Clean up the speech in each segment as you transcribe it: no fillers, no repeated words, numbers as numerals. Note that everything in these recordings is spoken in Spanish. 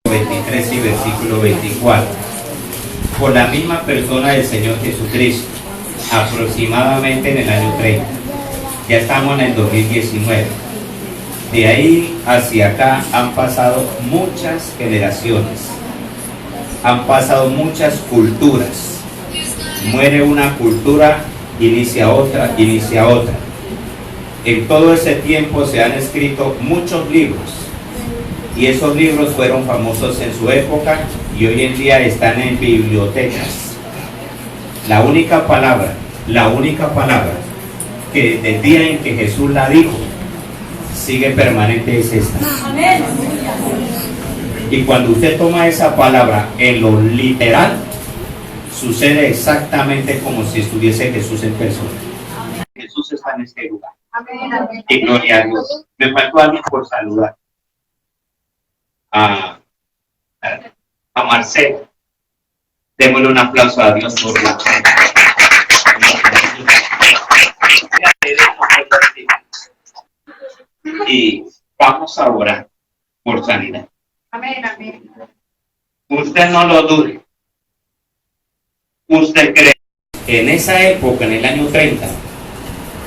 23 y versículo 24. Por la misma persona del Señor Jesucristo, aproximadamente en el año 30. Ya estamos en el 2019. De ahí hacia acá han pasado muchas generaciones, han pasado muchas culturas. Muere una cultura, inicia otra, inicia otra. En todo ese tiempo se han escrito muchos libros, y esos libros fueron famosos en su época y hoy en día están en bibliotecas. La única palabra que desde el día en que Jesús la dijo sigue permanente es esta. Y cuando usted toma esa palabra en lo literal, sucede exactamente como si estuviese Jesús en persona. Jesús está en este lugar. Y gloria a Dios. Me faltó alguien por saludar. A Marcelo. Démosle un aplauso a Dios por la. Y vamos a orar por sanidad. Amén, amén. Usted no lo dude. Usted cree que en esa época, en el año 30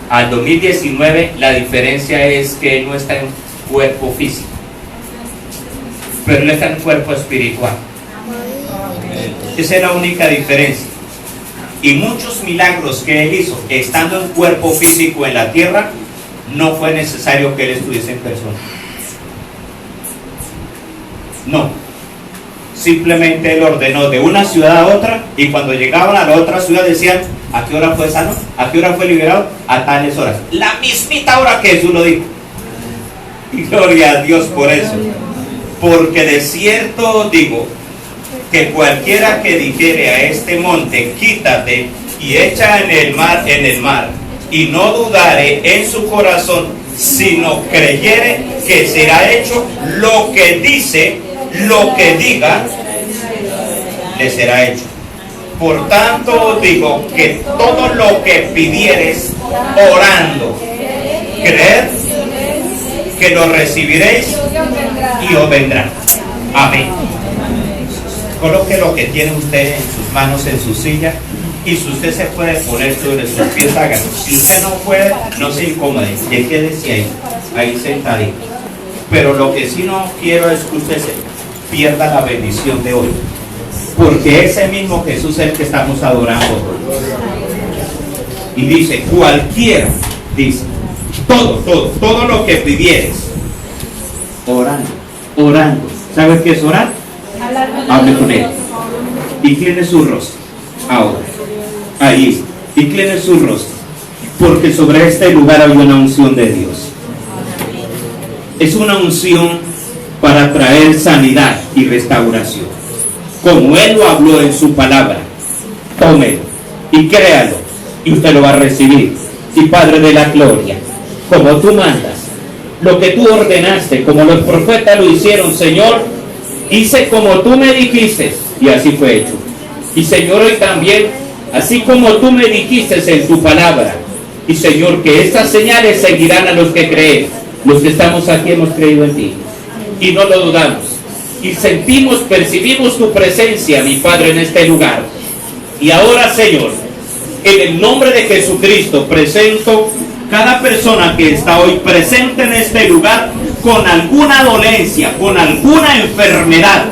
al 2019, la diferencia es que él no está en cuerpo físico, pero él está en cuerpo espiritual. Esa es la única diferencia. Y muchos milagros que él hizo estando en cuerpo físico en la tierra, no fue necesario que él estuviese en persona. No. Simplemente él ordenó de una ciudad a otra, y cuando llegaban a la otra ciudad decían: ¿a qué hora fue sano? ¿A qué hora fue liberado? A tales horas. La mismita hora que Jesús lo dijo. Y gloria a Dios por eso. Porque de cierto digo que cualquiera que dijere a este monte: quítate y echa en el mar, y no dudare en su corazón, sino creyere que será hecho lo que dice, lo que diga, le será hecho. Por tanto digo que todo lo que pidieres orando, creed que lo recibiréis y os vendrá. Amén. Coloque lo que tiene usted en sus manos en su silla, y si usted se puede poner sobre sus pies, hágalo. Si usted no puede, no se incomode, y quédese ahí sentadito. Pero lo que sí no quiero es que usted se pierda la bendición de hoy, porque ese mismo Jesús es el que estamos adorando. Y dice: cualquiera, dice, todo lo que pidieres, orando. ¿Sabes qué es orar? Hable con él. Incline su rostro. Ahora, ahí, incline su rostro, porque sobre este lugar hay una unción de Dios. Es una unción para traer sanidad y restauración, como Él lo habló en su palabra. Tómelo y créalo, y usted lo va a recibir. Y Padre de la gloria, como tú mandas, lo que tú ordenaste, como los profetas lo hicieron, Señor, hice como tú me dijiste, y así fue hecho. Y Señor, hoy también, así como tú me dijiste en tu palabra, y Señor, que estas señales seguirán a los que creen. Los que estamos aquí hemos creído en ti, y no lo dudamos, y sentimos, percibimos tu presencia, mi Padre, en este lugar. Y ahora, Señor, en el nombre de Jesucristo, presento cada persona que está hoy presente en este lugar con alguna dolencia, con alguna enfermedad,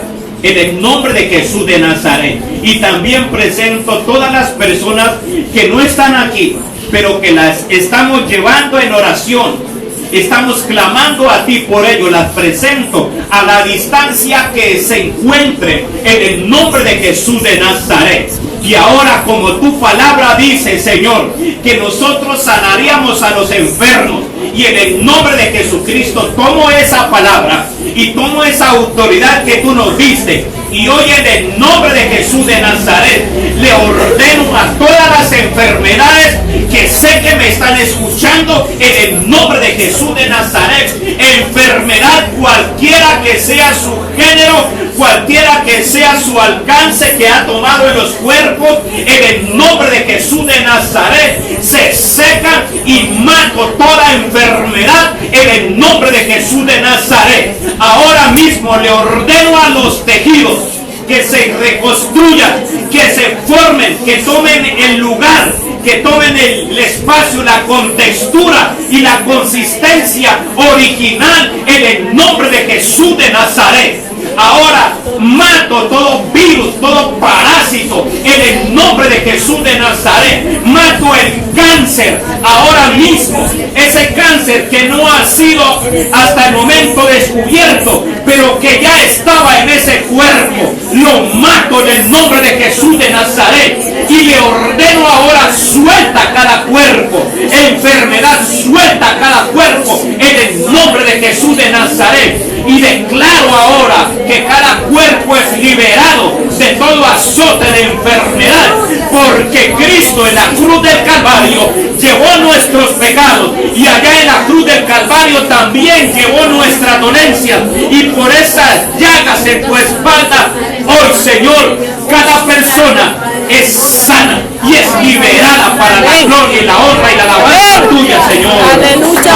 en el nombre de Jesús de Nazaret. Y también presento todas las personas que no están aquí, pero que las estamos llevando en oración. Estamos clamando a ti por ello. Las presento a la distancia que se encuentre, en el nombre de Jesús de Nazaret. Y ahora, como tu palabra dice, Señor, que nosotros sanaríamos a los enfermos, y en el nombre de Jesucristo tomo esa palabra y tomo esa autoridad que tú nos diste, y hoy en el nombre de Jesús de Nazaret le ordeno a todas las enfermedades que sé que me están escuchando, en el nombre de Jesús de Nazaret, enfermedad cualquiera que sea su género, cualquiera que sea su alcance que ha tomado en los cuerpos, en el nombre de Jesús de Nazaret, se seca y mato toda enfermedad en el nombre de Jesús de Nazaret. Ahora mismo le ordeno a los tejidos que se reconstruyan, que se formen, que tomen el lugar, que tomen el espacio, la contextura y la consistencia original en el nombre de Jesús de Nazaret. Ahora mato todo virus, todo parásito en el nombre de Jesús de Nazaret. Mato el cáncer ahora mismo, ese cáncer que no ha sido hasta el momento descubierto, pero que ya estaba en ese cuerpo. Lo mato en el nombre de Jesús de Nazaret y le ordeno ahora: suelta cada cuerpo, enfermedad, suelta cada cuerpo en el nombre de Jesús de Nazaret. Y declaro ahora que cada cuerpo es liberado de todo azote de enfermedad, porque Cristo en la cruz del Calvario llevó nuestros pecados, y allá en la cruz del Calvario también llevó nuestra dolencia, y por esas llagas en tu espalda, hoy, Señor, cada persona es sana y es liberada para la gloria y la honra y la alabanza tuya, Señor. Aleluya.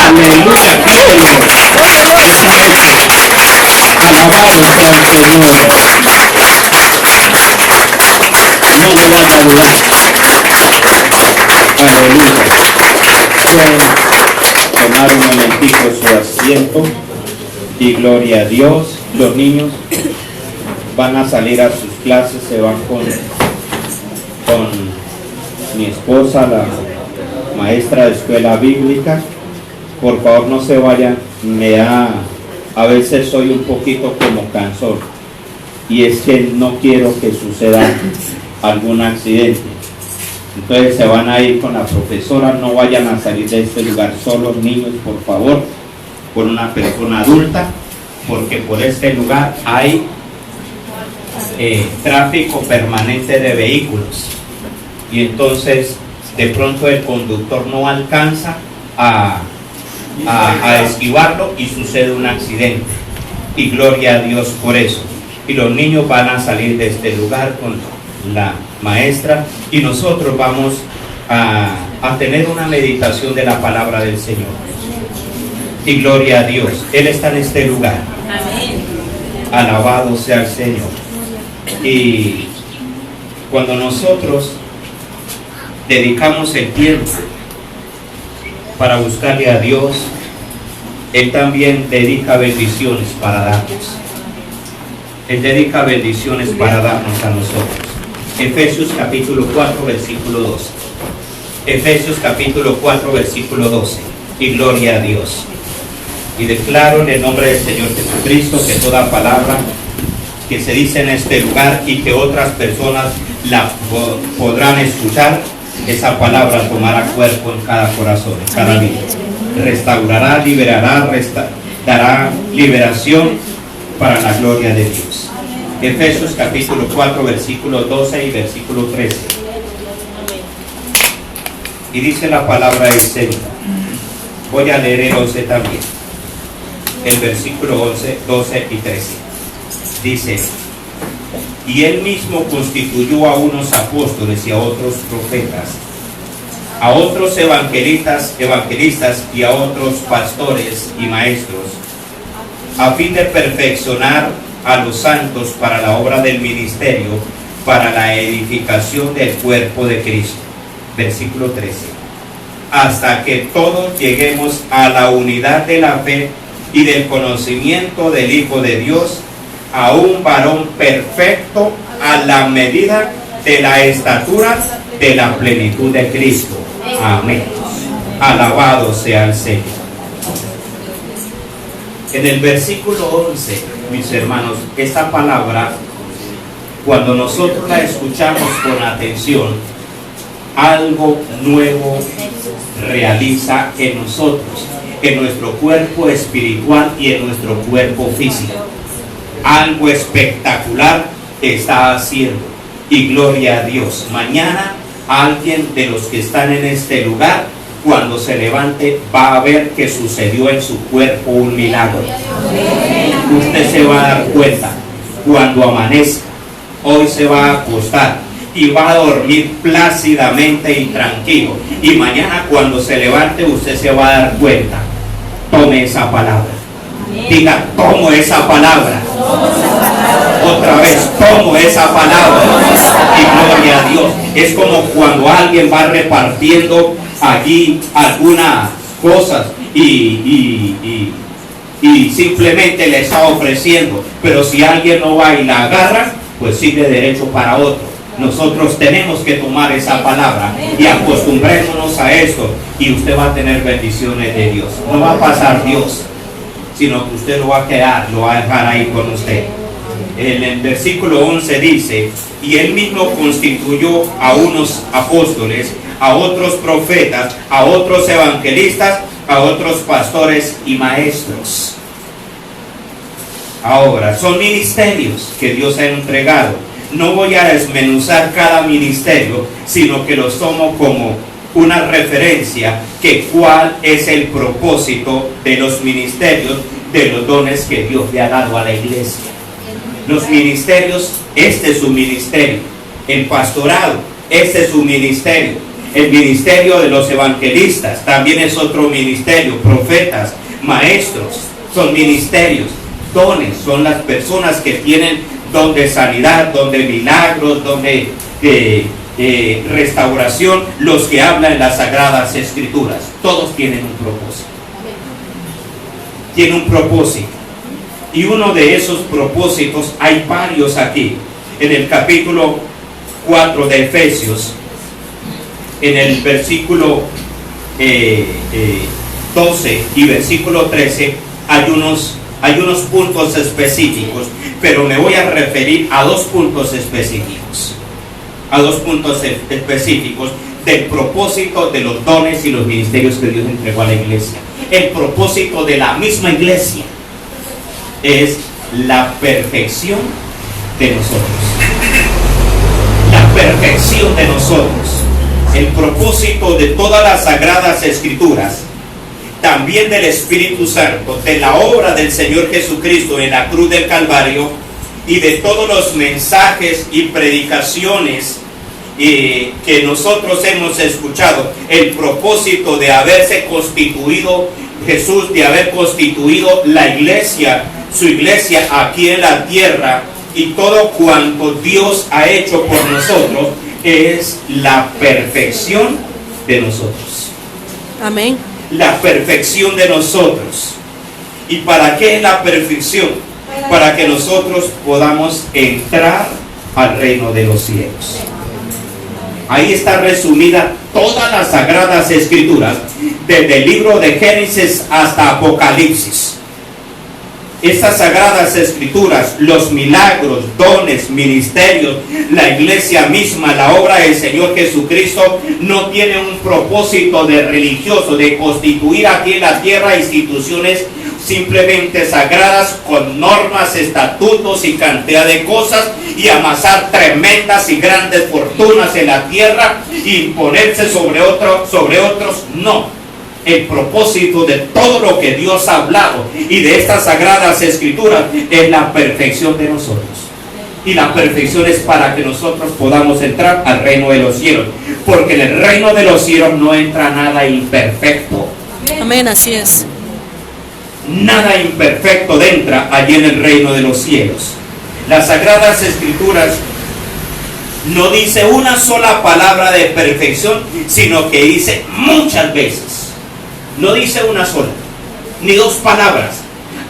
Aleluya. Alabado sea el Señor. No me voy a saludar. Aleluya. Pueden tomar un momentico su asiento y gloria a Dios. Los niños van a salir a sus clases, se van con mi esposa, la maestra de escuela bíblica. Por favor, no se vayan. A veces soy un poquito como cansón, y es que no quiero que suceda algún accidente. Entonces se van a ir con la profesora. No vayan a salir de este lugar solos, niños, por favor, con una persona adulta, porque por este lugar hay tráfico permanente de vehículos, y entonces de pronto el conductor no alcanza a esquivarlo y sucede un accidente, y gloria a Dios por eso. Y los niños van a salir de este lugar con la maestra, y nosotros vamos a tener una meditación de la palabra del Señor. Y gloria a Dios, Él está en este lugar. Amén. Alabado sea el Señor. Y cuando nosotros dedicamos el tiempo para buscarle a Dios, Él también dedica bendiciones para darnos. Él dedica bendiciones para darnos a nosotros. Efesios capítulo 4, versículo 12. Efesios capítulo 4, versículo 12. Y gloria a Dios. Y declaro en el nombre del Señor Jesucristo que toda palabra que se dice en este lugar y que otras personas la podrán escuchar, esa palabra tomará cuerpo en cada corazón, en cada vida. Restaurará, liberará, dará liberación para la gloria de Dios. Efesios capítulo 4, versículo 12 y versículo 13. Y dice la palabra del Señor. Voy a leer el 11 también. El versículo 11, 12 y 13. Dice: y Él mismo constituyó a unos apóstoles y a otros profetas, a otros evangelistas y a otros pastores y maestros, a fin de perfeccionar a los santos para la obra del ministerio, para la edificación del cuerpo de Cristo. Versículo 13. Hasta que todos lleguemos a la unidad de la fe y del conocimiento del Hijo de Dios, a un varón perfecto, a la medida de la estatura de la plenitud de Cristo. Amén. Alabado sea el Señor. En el versículo 11, mis hermanos, esta palabra, cuando nosotros la escuchamos con atención, algo nuevo realiza en nosotros, en nuestro cuerpo espiritual y en nuestro cuerpo físico. Algo espectacular está haciendo, y gloria a Dios. Mañana alguien de los que están en este lugar, cuando se levante, va a ver que sucedió en su cuerpo un milagro. Usted se va a dar cuenta cuando amanezca. Hoy se va a acostar y va a dormir plácidamente y tranquilo. Y mañana cuando se levante usted se va a dar cuenta. Tome esa palabra. Diga, tomo esa palabra. Otra vez, tomo esa palabra. Y gloria a Dios. Es como cuando alguien va repartiendo allí algunas cosas y simplemente le está ofreciendo. Pero si alguien no va y la agarra, pues sigue derecho para otro. Nosotros tenemos que tomar esa palabra y acostumbrémonos a esto, y usted va a tener bendiciones de Dios. No va a pasar Dios, sino que usted lo va a quedar, lo va a dejar ahí con usted. En el versículo 11 dice: y él mismo constituyó a unos apóstoles, a otros profetas, a otros evangelistas, a otros pastores y maestros. Ahora, son ministerios que Dios ha entregado. No voy a desmenuzar cada ministerio, sino que los tomo como una referencia que cuál es el propósito de los ministerios, de los dones que Dios le ha dado a la iglesia. Los ministerios, este es su ministerio. El pastorado, este es su ministerio. El ministerio de los evangelistas también es otro ministerio. Profetas, maestros, son ministerios. Dones son las personas que tienen don de sanidad, don de milagros, don de restauración, los que hablan en las sagradas escrituras. Todos tienen un propósito. Tienen un propósito. Y uno de esos propósitos, hay varios aquí. En el capítulo 4 de Efesios, en el versículo 12 y versículo 13, hay unos puntos específicos, pero me voy a referir a dos puntos específicos. A dos puntos específicos del propósito de los dones y los ministerios que Dios entregó a la iglesia. El propósito de la misma iglesia es la perfección de nosotros. La perfección de nosotros. El propósito de todas las sagradas escrituras, también del Espíritu Santo, de la obra del Señor Jesucristo en la cruz del Calvario, y de todos los mensajes y predicaciones que nosotros hemos escuchado. El propósito de haberse constituido Jesús, de haber constituido la iglesia, su iglesia aquí en la tierra, y todo cuanto Dios ha hecho por nosotros, es la perfección de nosotros. Amén. La perfección de nosotros. ¿Y para qué es la perfección? Para que nosotros podamos entrar al reino de los cielos. Ahí está resumida todas las sagradas escrituras, desde el libro de Génesis hasta Apocalipsis. Estas sagradas escrituras, los milagros, dones, ministerios, la iglesia misma, la obra del Señor Jesucristo, no tiene un propósito de religioso, de constituir aquí en la tierra instituciones simplemente sagradas con normas, estatutos y cantidad de cosas, y amasar tremendas y grandes fortunas en la tierra y ponerse sobre otros. No. El propósito de todo lo que Dios ha hablado y de estas sagradas escrituras es la perfección de nosotros. Y la perfección es para que nosotros podamos entrar al reino de los cielos, porque en el reino de los cielos no entra nada imperfecto. Amén, así es. Nada imperfecto entra allí en el reino de los cielos. Las sagradas escrituras no dice una sola palabra de perfección, sino que dice muchas veces. No dice una sola, ni dos palabras.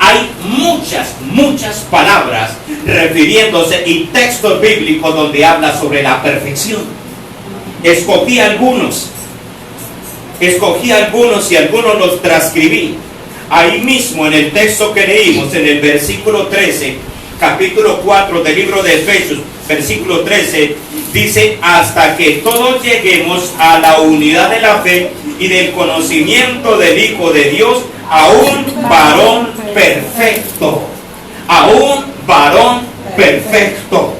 Hay muchas palabras refiriéndose, y textos bíblicos donde habla sobre la perfección. Escogí algunos y algunos los transcribí. Ahí mismo en el texto que leímos, en el versículo 13, capítulo 4 del libro de Efesios, versículo 13, dice: hasta que todos lleguemos a la unidad de la fe y del conocimiento del Hijo de Dios, a un varón perfecto. A un varón perfecto.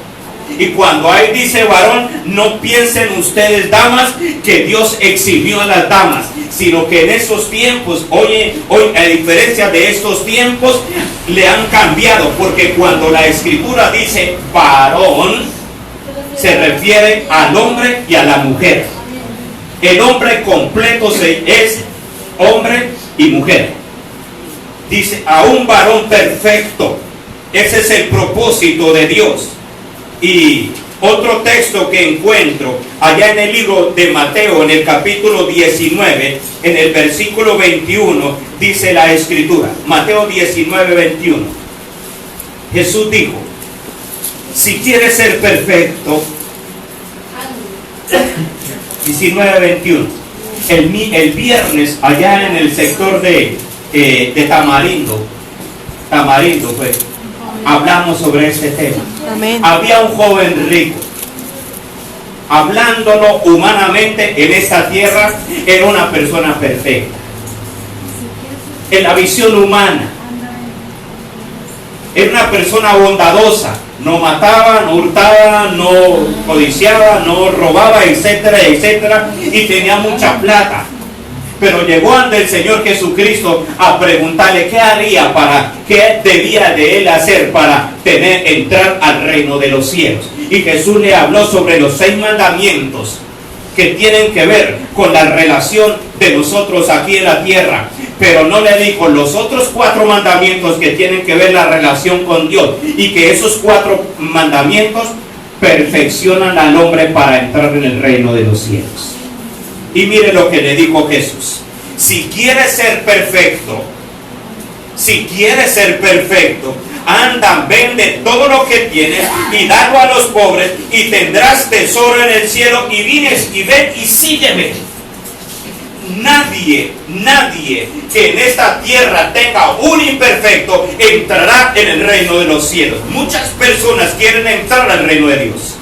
Y cuando ahí dice varón, no piensen ustedes, damas, que Dios eximió a las damas, sino que en esos tiempos, hoy a diferencia de estos tiempos, le han cambiado, porque cuando la escritura dice varón, se refiere al hombre y a la mujer. El hombre completo es hombre y mujer. Dice, a un varón perfecto. Ese es el propósito de Dios. Y otro texto que encuentro allá en el libro de Mateo, en el capítulo 19, en el versículo 21, dice la escritura, Mateo 19, 21. Jesús dijo, si quieres ser perfecto, 19, 21. El viernes, allá en el sector de Tamarindo, pues, hablamos sobre este tema. Amén. Había un joven rico, hablándolo humanamente en esta tierra, era una persona perfecta. En la visión humana, era una persona bondadosa, no mataba, no hurtaba, no codiciaba, no robaba, etcétera, etcétera, y tenía mucha plata. Pero llegó ante el Señor Jesucristo a preguntarle qué debía de él hacer para entrar al reino de los cielos. Y Jesús le habló sobre los 6 mandamientos que tienen que ver con la relación de nosotros aquí en la tierra. Pero no le dijo los otros 4 mandamientos que tienen que ver la relación con Dios. Y que esos 4 mandamientos perfeccionan al hombre para entrar en el reino de los cielos. Y mire lo que le dijo Jesús. Si quieres ser perfecto, anda, vende todo lo que tienes y dalo a los pobres y tendrás tesoro en el cielo, y vienes y ven y sígueme. Nadie que en esta tierra tenga un imperfecto entrará en el reino de los cielos. Muchas personas quieren entrar al reino de Dios,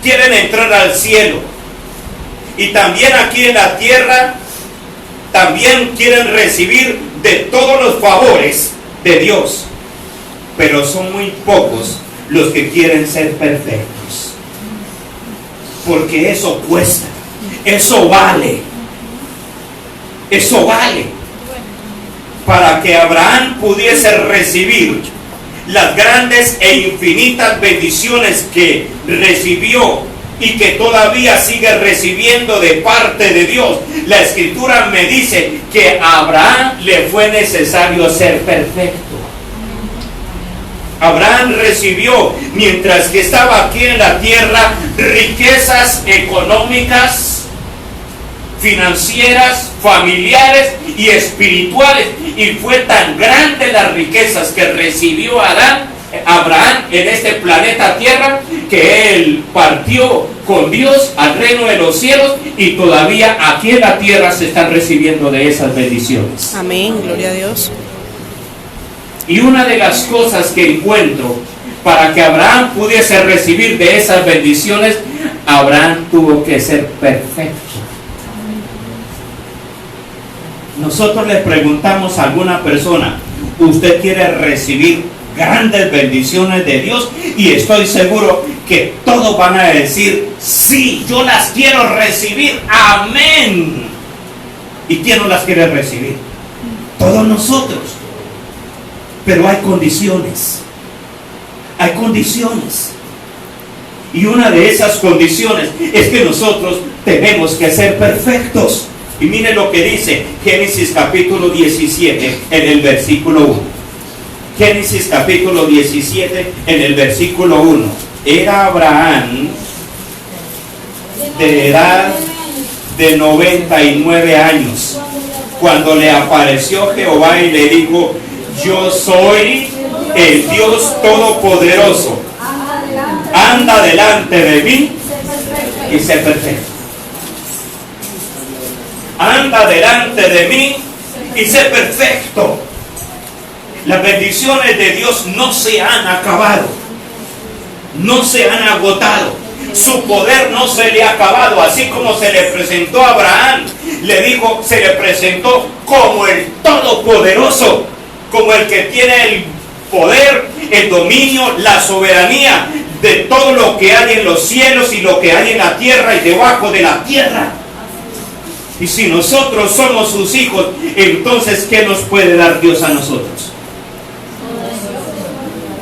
quieren entrar al cielo. Y también aquí en la tierra, también quieren recibir de todos los favores de Dios. Pero son muy pocos los que quieren ser perfectos. Porque eso cuesta, eso vale. Eso vale. Para que Abraham pudiese recibir las grandes e infinitas bendiciones que recibió y que todavía sigue recibiendo de parte de Dios. La escritura me dice que a Abraham le fue necesario ser perfecto. Abraham recibió, mientras que estaba aquí en la tierra, riquezas económicas, financieras, familiares y espirituales. Y fue tan grande las riquezas que recibió Abraham en este planeta Tierra, que él partió con Dios al reino de los cielos, y todavía aquí en la tierra se están recibiendo de esas bendiciones. Amén, gloria a Dios. Y una de las cosas que encuentro para que Abraham pudiese recibir de esas bendiciones, Abraham tuvo que ser perfecto. Nosotros le preguntamos a alguna persona, ¿usted quiere recibir grandes bendiciones de Dios? Y estoy seguro que todos van a decir, sí, yo las quiero recibir, amén. ¿Y quién no las quiere recibir? Todos nosotros. Pero hay condiciones. Hay condiciones. Y una de esas condiciones es que nosotros tenemos que ser perfectos. Y mire lo que dice Génesis capítulo 17 en el versículo 1. Génesis capítulo 17 en el versículo 1. Era Abraham de edad de 99 años cuando le apareció Jehová y le dijo, yo soy el Dios Todopoderoso, anda delante de mí y sé perfecto. Anda delante de mí y sé perfecto. Las bendiciones de Dios no se han acabado, no se han agotado. Su poder no se le ha acabado. Así como se le presentó a Abraham, le dijo, se le presentó como el Todopoderoso, como el que tiene el poder, el dominio, la soberanía de todo lo que hay en los cielos y lo que hay en la tierra y debajo de la tierra. Y si nosotros somos sus hijos, entonces ¿qué nos puede dar Dios a nosotros?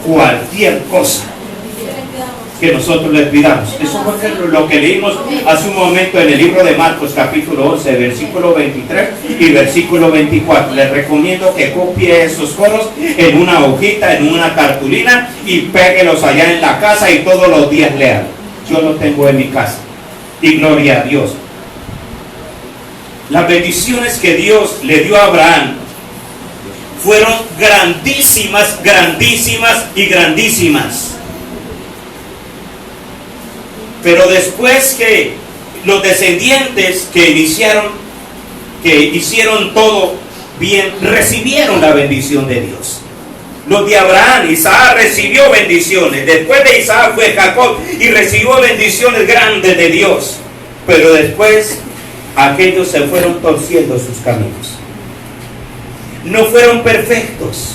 Cualquier cosa que nosotros le pidamos. Eso fue lo que leímos hace un momento en el libro de Marcos capítulo 11, versículo 23 y versículo 24. Les recomiendo que copie esos coros en una hojita, en una cartulina, y péguelos allá en la casa y todos los días lean. Yo lo tengo en mi casa. Y gloria a Dios. Las bendiciones que Dios le dio a Abraham fueron grandísimas, grandísimas y grandísimas. Pero después que los descendientes que hicieron todo bien, recibieron la bendición de Dios. Los de Abraham, Isaac recibió bendiciones. Después de Isaac fue Jacob y recibió bendiciones grandes de Dios. Pero después aquellos se fueron torciendo sus caminos. No fueron perfectos.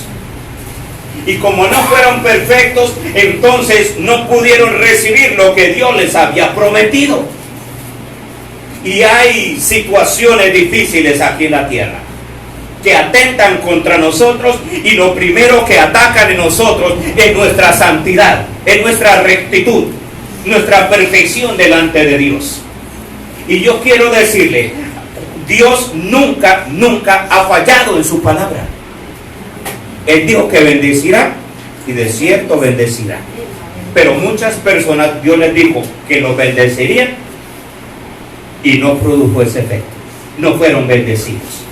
Y como no fueron perfectos, entonces no pudieron recibir lo que Dios les había prometido. Y hay situaciones difíciles aquí en la tierra que atentan contra nosotros, y lo primero que atacan en nosotros es nuestra santidad, es nuestra rectitud, nuestra perfección delante de Dios. Y yo quiero decirle, Dios nunca, nunca ha fallado en su palabra. Él dijo que bendecirá, y de cierto bendecirá. Pero muchas personas Dios les dijo que los bendecirían y no produjo ese efecto. No fueron bendecidos.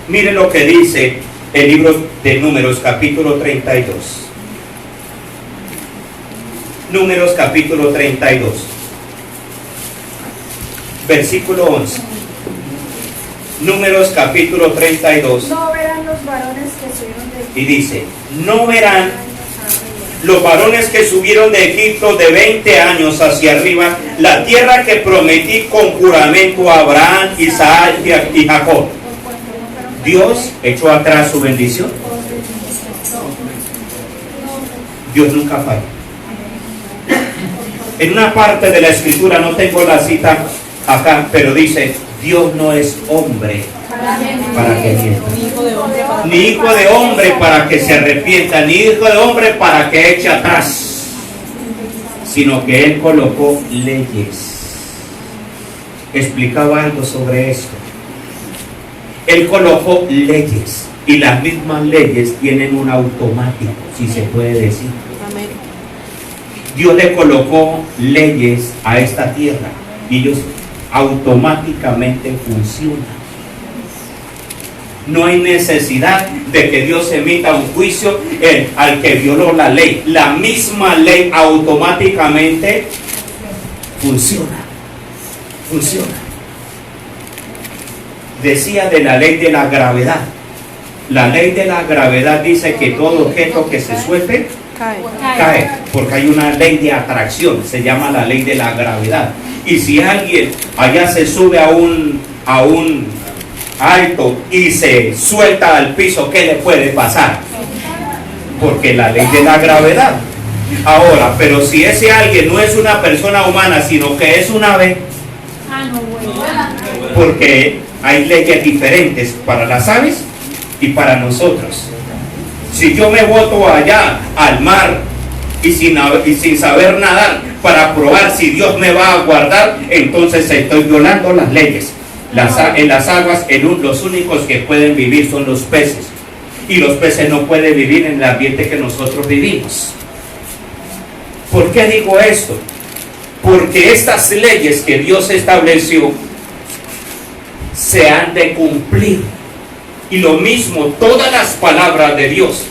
Miren lo que dice el libro de Números capítulo 32. Números capítulo 32. Versículo 11. Números capítulo 32. No verán los varones que subieron de Egipto. Y dice, no verán los varones que subieron de Egipto de 20 años hacia arriba la tierra que prometí con juramento a Abraham, Isaac y Jacob. Dios echó atrás su bendición. Dios nunca falla. En una parte de la escritura, no tengo la cita acá, pero dice, Dios no es hombre para que mienta, ni hijo de hombre para que se arrepienta, ni hijo de hombre para que eche atrás, sino que Él colocó leyes. Explicaba algo sobre esto. Él colocó leyes, y las mismas leyes tienen un automático, si se puede decir. Amén. Dios le colocó leyes a esta tierra y ellos automáticamente funcionan. No hay necesidad de que Dios emita un juicio al que violó la ley. La misma ley automáticamente funciona. Funciona. Decía de la ley de la gravedad. La ley de la gravedad dice que todo objeto que se suelte cae, porque hay una ley de atracción, se llama la ley de la gravedad. Y si alguien allá se sube a un alto y se suelta al piso, ¿qué le puede pasar? Porque la ley de la gravedad. Ahora, pero si ese alguien no es una persona humana, sino que es un ave, porque hay leyes diferentes para las aves y para nosotros. Si yo me boto allá al mar y sin saber nadar para probar si Dios me va a guardar, entonces estoy violando las leyes. En las aguas los únicos que pueden vivir son los peces, y los peces no pueden vivir en el ambiente que nosotros vivimos. ¿Por qué digo esto? Porque estas leyes que Dios estableció se han de cumplir. Y lo mismo, todas las palabras de Dios,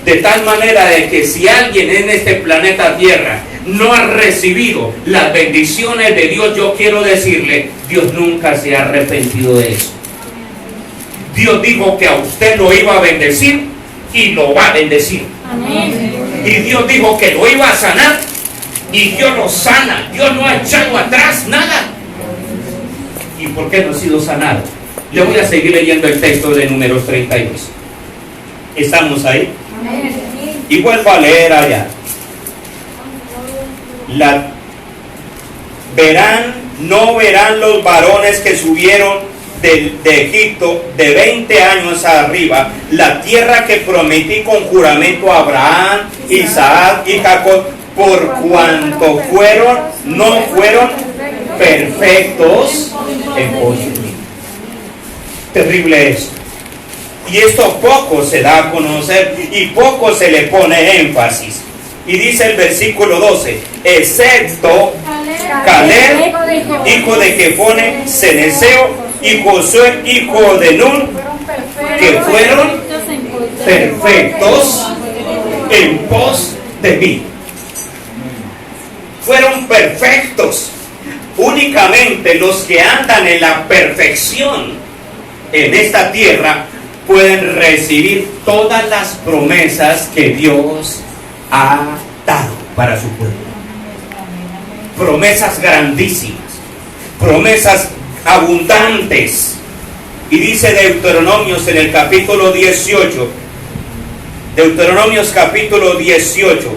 de tal manera de que si alguien en este planeta Tierra no ha recibido las bendiciones de Dios, yo quiero decirle, Dios nunca se ha arrepentido de eso. Dios dijo que a usted lo iba a bendecir y lo va a bendecir. Amén. Y Dios dijo que lo iba a sanar y Dios lo sana. Dios no ha echado atrás nada. ¿Y por qué no ha sido sanado? Le voy a seguir leyendo el texto de Números 32. ¿Estamos ahí? Amén. Y vuelvo a leer allá. No verán los varones que subieron de Egipto de 20 años arriba la tierra que prometí con juramento a Abraham, Isaac y Jacob, por cuanto no fueron perfectos en pos de mí. Terrible esto. Y esto poco se da a conocer y poco se le pone énfasis. Y dice el versículo 12, excepto Caleb, hijo de Jefone, Ceneseo, y Josué, hijo de Nun, que fueron perfectos en pos de mí. Fueron perfectos. Únicamente los que andan en la perfección en esta tierra pueden recibir todas las promesas que Dios ha dado para su pueblo. Promesas grandísimas, promesas abundantes. Y dice Deuteronomios en el capítulo 18, Deuteronomios capítulo 18,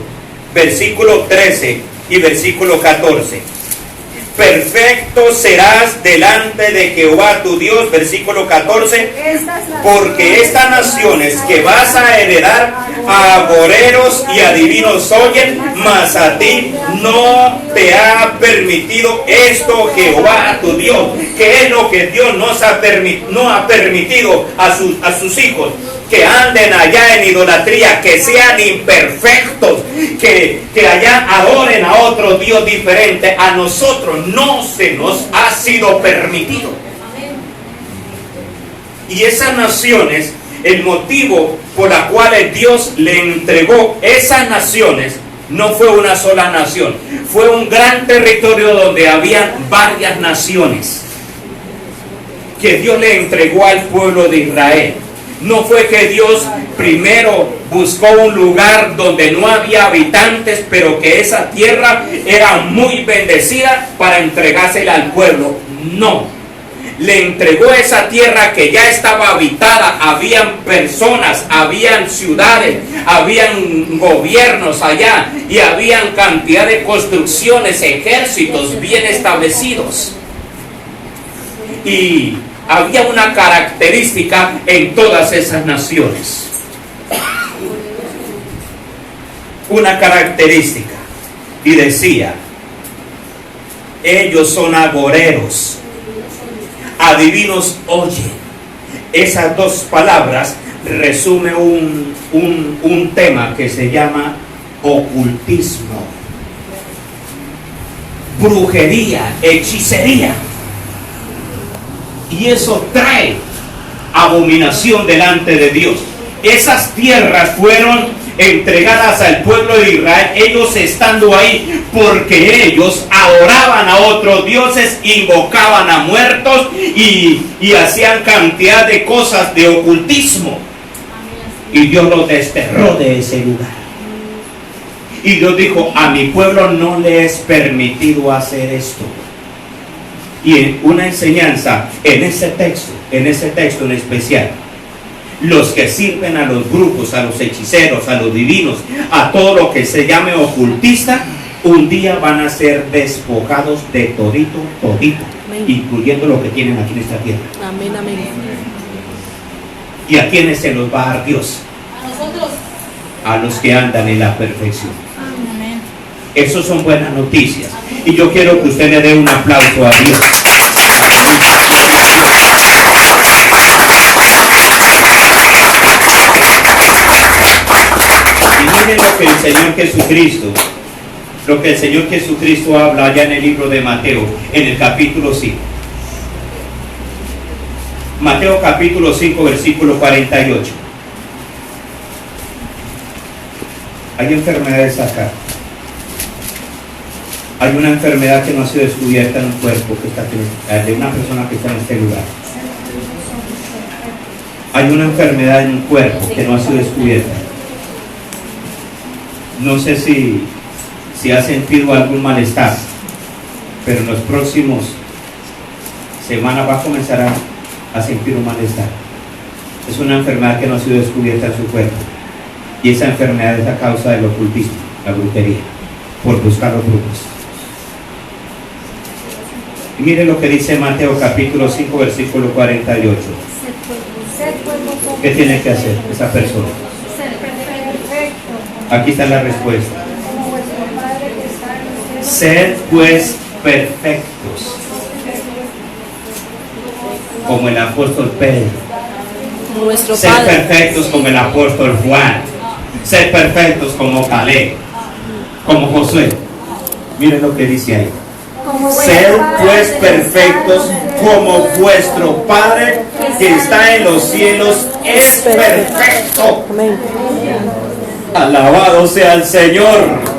versículo 13 y versículo 14. Perfecto serás delante de Jehová tu Dios, versículo 14, porque estas naciones que vas a heredar a agoreros y adivinos oyen, mas a ti no te ha permitido esto Jehová tu Dios. ¿Qué es lo que Dios no ha permitido a sus hijos? Que anden allá en idolatría, que sean imperfectos, que allá adoren a otro Dios diferente. A nosotros no se nos ha sido permitido. Y esas naciones, el motivo por el cual Dios le entregó esas naciones, no fue una sola nación, fue un gran territorio donde había varias naciones que Dios le entregó al pueblo de Israel. No fue que Dios primero buscó un lugar donde no había habitantes, pero que esa tierra era muy bendecida para entregársela al pueblo. No. Le entregó esa tierra que ya estaba habitada. Habían personas, habían ciudades, habían gobiernos allá y habían cantidad de construcciones, ejércitos bien establecidos. Y había una característica en todas esas naciones. Una característica. Y decía, ellos son agoreros, adivinos oyen. Esas dos palabras resumen un tema que se llama ocultismo, brujería, hechicería. Y eso trae abominación delante de Dios. Esas tierras fueron entregadas al pueblo de Israel, ellos estando ahí, porque ellos adoraban a otros dioses, invocaban a muertos y hacían cantidad de cosas de ocultismo. Y Dios los desterró de ese lugar. Y Dios dijo, a mi pueblo no le es permitido hacer esto. Y en una enseñanza en ese texto en especial, los que sirven a los brujos, a los hechiceros, a los divinos, a todo lo que se llame ocultista, un día van a ser despojados de todito, amén, incluyendo lo que tienen aquí en esta tierra. Amén, amén. ¿Y a quiénes se los va a dar Dios? A nosotros. A los que andan en la perfección. Amén. Esas son buenas noticias. Y yo quiero que usted le dé un aplauso a Dios. Y miren lo que el Señor Jesucristo habla allá en el libro de Mateo, en el capítulo 5. Mateo capítulo 5, versículo 48. Hay enfermedades acá. Hay una enfermedad que no ha sido descubierta en un cuerpo que está aquí, de una persona que está en este lugar. Hay una enfermedad en un cuerpo que no ha sido descubierta. No sé si ha sentido algún malestar, pero en los próximos semanas va a comenzar a sentir un malestar. Es una enfermedad que no ha sido descubierta en su cuerpo. Y esa enfermedad es a causa del ocultismo, la brujería. por buscar los frutos. Y mire lo que dice Mateo capítulo 5, versículo 48. ¿Qué tiene que hacer esa persona? Aquí está la respuesta. Sed pues perfectos, como el apóstol Pedro. Nuestro Sed Padre. perfectos como el apóstol Juan. Sed perfectos como Caleb, como Josué. Miren lo que dice ahí. Sed pues perfectos como vuestro Padre que está en los cielos es perfecto. Amén. Alabado sea el Señor.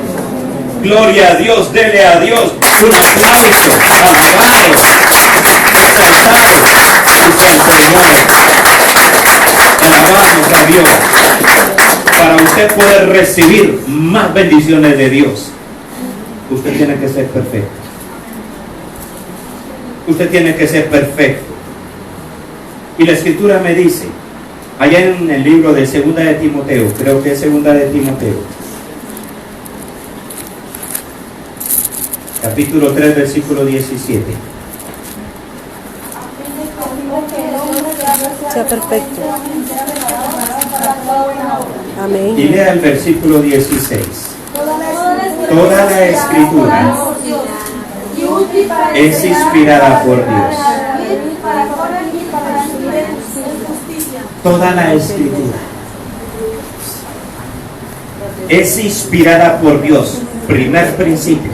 Gloria a Dios, dele a Dios un aplauso. Alabado, exaltado es el Señor. Alabamos a Dios. Para usted poder recibir más bendiciones de Dios, usted tiene que ser perfecto. Usted tiene que ser perfecto. Y la Escritura me dice, allá en el libro de Segunda de Timoteo, creo que es Segunda de Timoteo, capítulo 3, versículo 17. Sea perfecto. Amén. Y lea el versículo 16. Toda la Escritura es inspirada por Dios. Toda la Escritura es inspirada por Dios. Primer principio.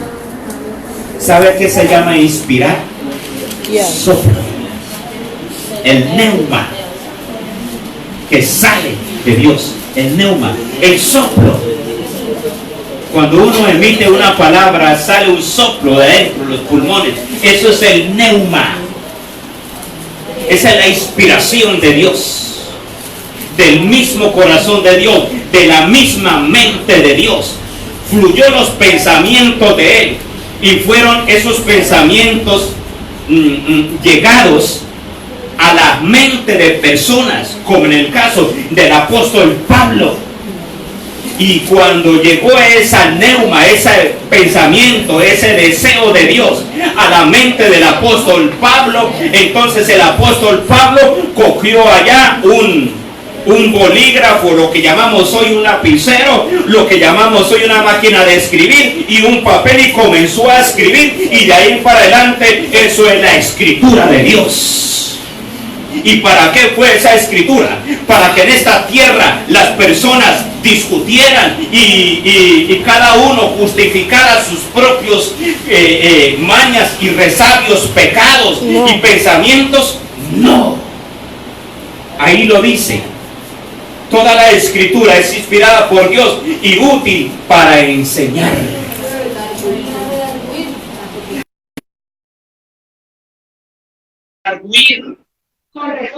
¿Sabe qué se llama inspirar? Soplo. El neuma que sale de Dios. El neuma, el soplo. Cuando uno emite una palabra, sale un soplo de adentro, los pulmones. Eso es el neuma. Esa es la inspiración de Dios, del mismo corazón de Dios, de la misma mente de Dios. Fluyó los pensamientos de Él y fueron esos pensamientos llegados a la mente de personas, como en el caso del apóstol Pablo. Y cuando llegó esa neuma, ese pensamiento, ese deseo de Dios a la mente del apóstol Pablo, entonces el apóstol Pablo cogió allá un bolígrafo, lo que llamamos hoy un lapicero, lo que llamamos hoy una máquina de escribir, y un papel, y comenzó a escribir, y de ahí para adelante eso es la escritura de Dios. ¿Y para qué fue esa escritura? Para que en esta tierra las personas discutieran y cada uno justificara sus propios mañas y resabios, pecados y pensamientos. No. Ahí lo dice. Toda la escritura es inspirada por Dios y útil para enseñar.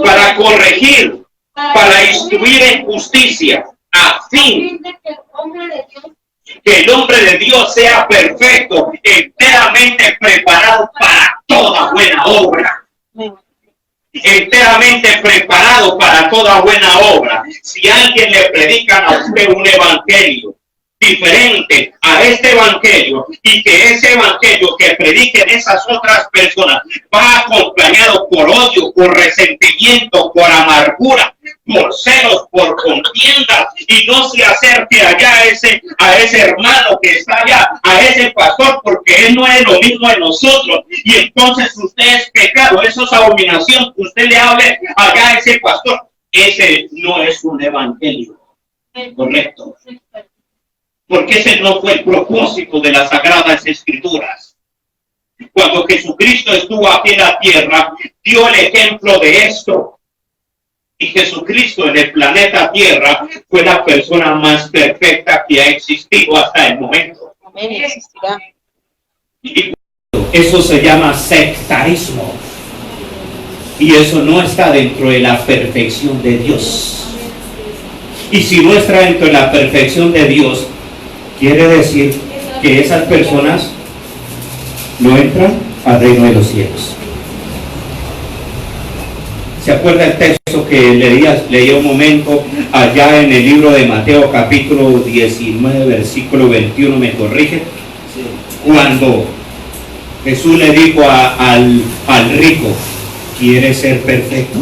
Para corregir, para instruir en justicia, a fin que el hombre de Dios sea perfecto, enteramente preparado para toda buena obra. Enteramente preparado para toda buena obra. Si alguien le predica a usted un evangelio diferente a este evangelio, y que ese evangelio que prediquen esas otras personas va acompañado por odio, por resentimiento, por amargura, por celos, por contiendas, y no se acerque allá a ese hermano que está allá, a ese pastor, porque él no es lo mismo de nosotros, y entonces usted es pecado, eso es abominación, que usted le hable allá a ese pastor. Ese no es un evangelio correcto, porque ese no fue el propósito de las Sagradas Escrituras. Cuando Jesucristo estuvo aquí en la tierra, dio el ejemplo de esto. Y Jesucristo en el planeta Tierra fue la persona más perfecta que ha existido hasta el momento. Amén. Existirá. Y eso se llama sectarismo. Y eso no está dentro de la perfección de Dios. Y si no está dentro de la perfección de Dios, quiere decir que esas personas no entran al reino de los cielos. ¿Se acuerda el texto que leí un momento allá en el libro de Mateo capítulo 19 versículo 21? ¿Me corrige? Cuando Jesús le dijo al rico, ¿quieres ser perfecto?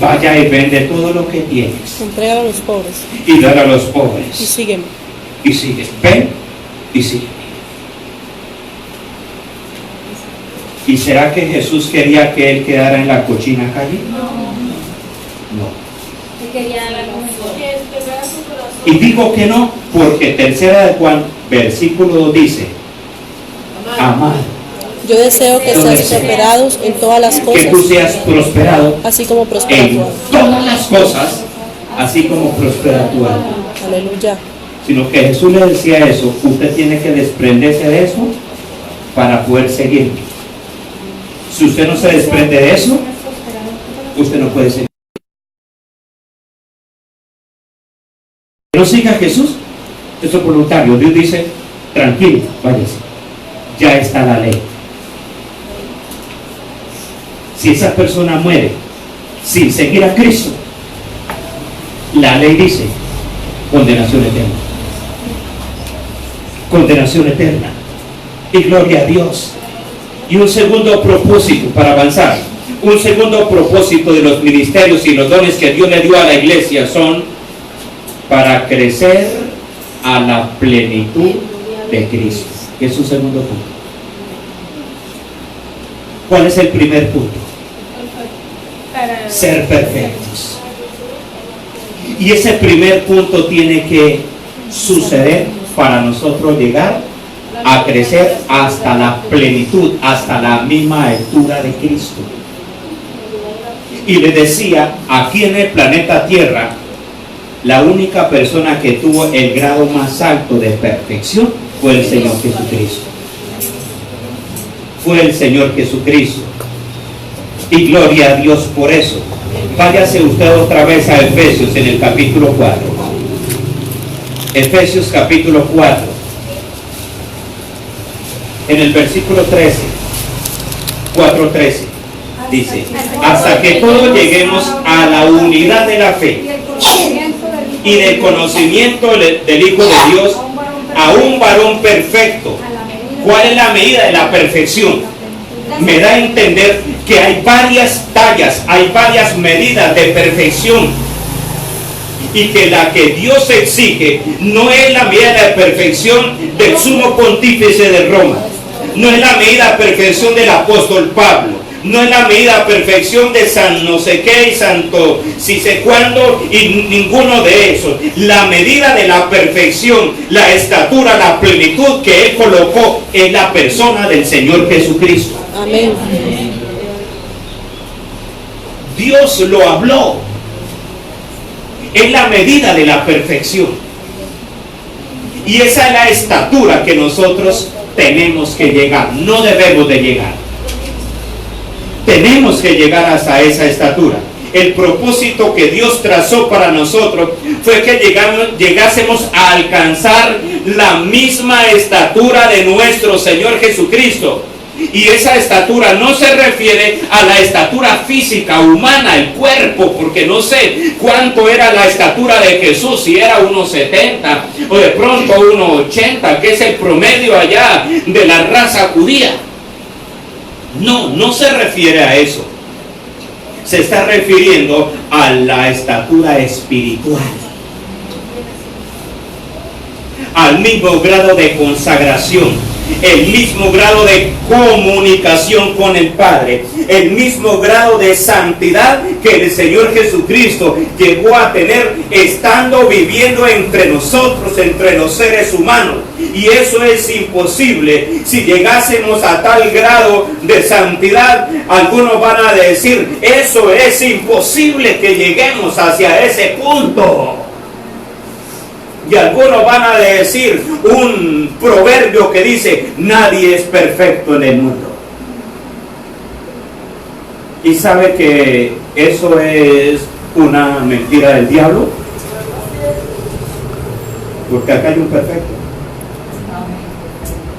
Vaya y vende todo lo que tienes Entrega a los pobres y dale a los y pobres sígueme. y sigue. Ven y sigue. ¿Y será que Jesús quería que él quedara en la cochina calle? No. Y digo que no, porque tercera de Juan, versículo 2 dice, amado, Yo deseo que seas prosperados en todas las que tú cosas, seas prosperado así como prospera en tu alma. todas las cosas, así como prospera tu alma. Aleluya. Sino que Jesús le decía eso, usted tiene que desprenderse de eso para poder seguir. Si usted no se desprende de eso, usted no puede seguir. No siga a Jesús, eso es voluntario. Dios dice, tranquilo, váyase, ya está la ley. Si esa persona muere sin seguir a Cristo, la ley dice condenación eterna. Condenación eterna. Y gloria a Dios. Y un segundo propósito para avanzar. Un segundo propósito de los ministerios y los dones que Dios le dio a la iglesia son para crecer a la plenitud de Cristo. Que es su segundo punto. ¿Cuál es el primer punto? Ser perfectos. Y ese primer punto tiene que suceder para nosotros llegar a crecer hasta la plenitud, hasta la misma altura de Cristo. Y le decía, aquí en el planeta Tierra, la única persona que tuvo el grado más alto de perfección fue el Señor Jesucristo. Fue el Señor Jesucristo. Y gloria a Dios por eso. Váyase usted otra vez a Efesios en el capítulo 4. Efesios capítulo 4. En el versículo 13. 4:13. Dice, hasta que todos lleguemos a la unidad de la fe y del conocimiento del Hijo de Dios, a un varón perfecto. ¿Cuál es la medida de la perfección? Me da a entender que hay varias tallas, hay varias medidas de perfección, y que la que Dios exige no es la medida de perfección del sumo pontífice de Roma, no es la medida de perfección del apóstol Pablo, no es la medida de perfección de San no sé qué y santo si sé cuándo, y ninguno de esos. La medida de la perfección, la estatura, la plenitud que Él colocó en la persona del Señor Jesucristo. Amén. Dios lo habló. Es la medida de la perfección. Y esa es la estatura que nosotros tenemos que llegar. No debemos de llegar. Tenemos que llegar hasta esa estatura. El propósito que Dios trazó para nosotros fue que llegásemos a alcanzar la misma estatura de nuestro Señor Jesucristo. Y esa estatura no se refiere a la estatura física, humana, el cuerpo, porque no sé cuánto era la estatura de Jesús, si era 1,70 o de pronto 1,80, que es el promedio allá de la raza judía. No se refiere a eso. Se está refiriendo a la estatura espiritual, al mismo grado de consagración, el mismo grado de comunicación con el Padre, el mismo grado de santidad que el Señor Jesucristo llegó a tener estando viviendo entre nosotros, entre los seres humanos. Y eso es imposible. Si llegásemos a tal grado de santidad, algunos van a decir, eso es imposible que lleguemos hacia ese punto. Y algunos van a decir un proverbio que dice, nadie es perfecto en el mundo. ¿Y sabe que eso es una mentira del diablo? Porque acá hay un perfecto.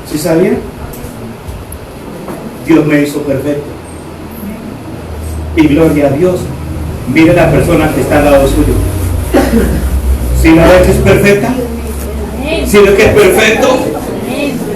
¿Sí sabía? Dios me hizo perfecto. Y gloria a Dios. Mire la persona que está al lado suyo. ¿Sí la ve que es perfecta? sino que es perfecto.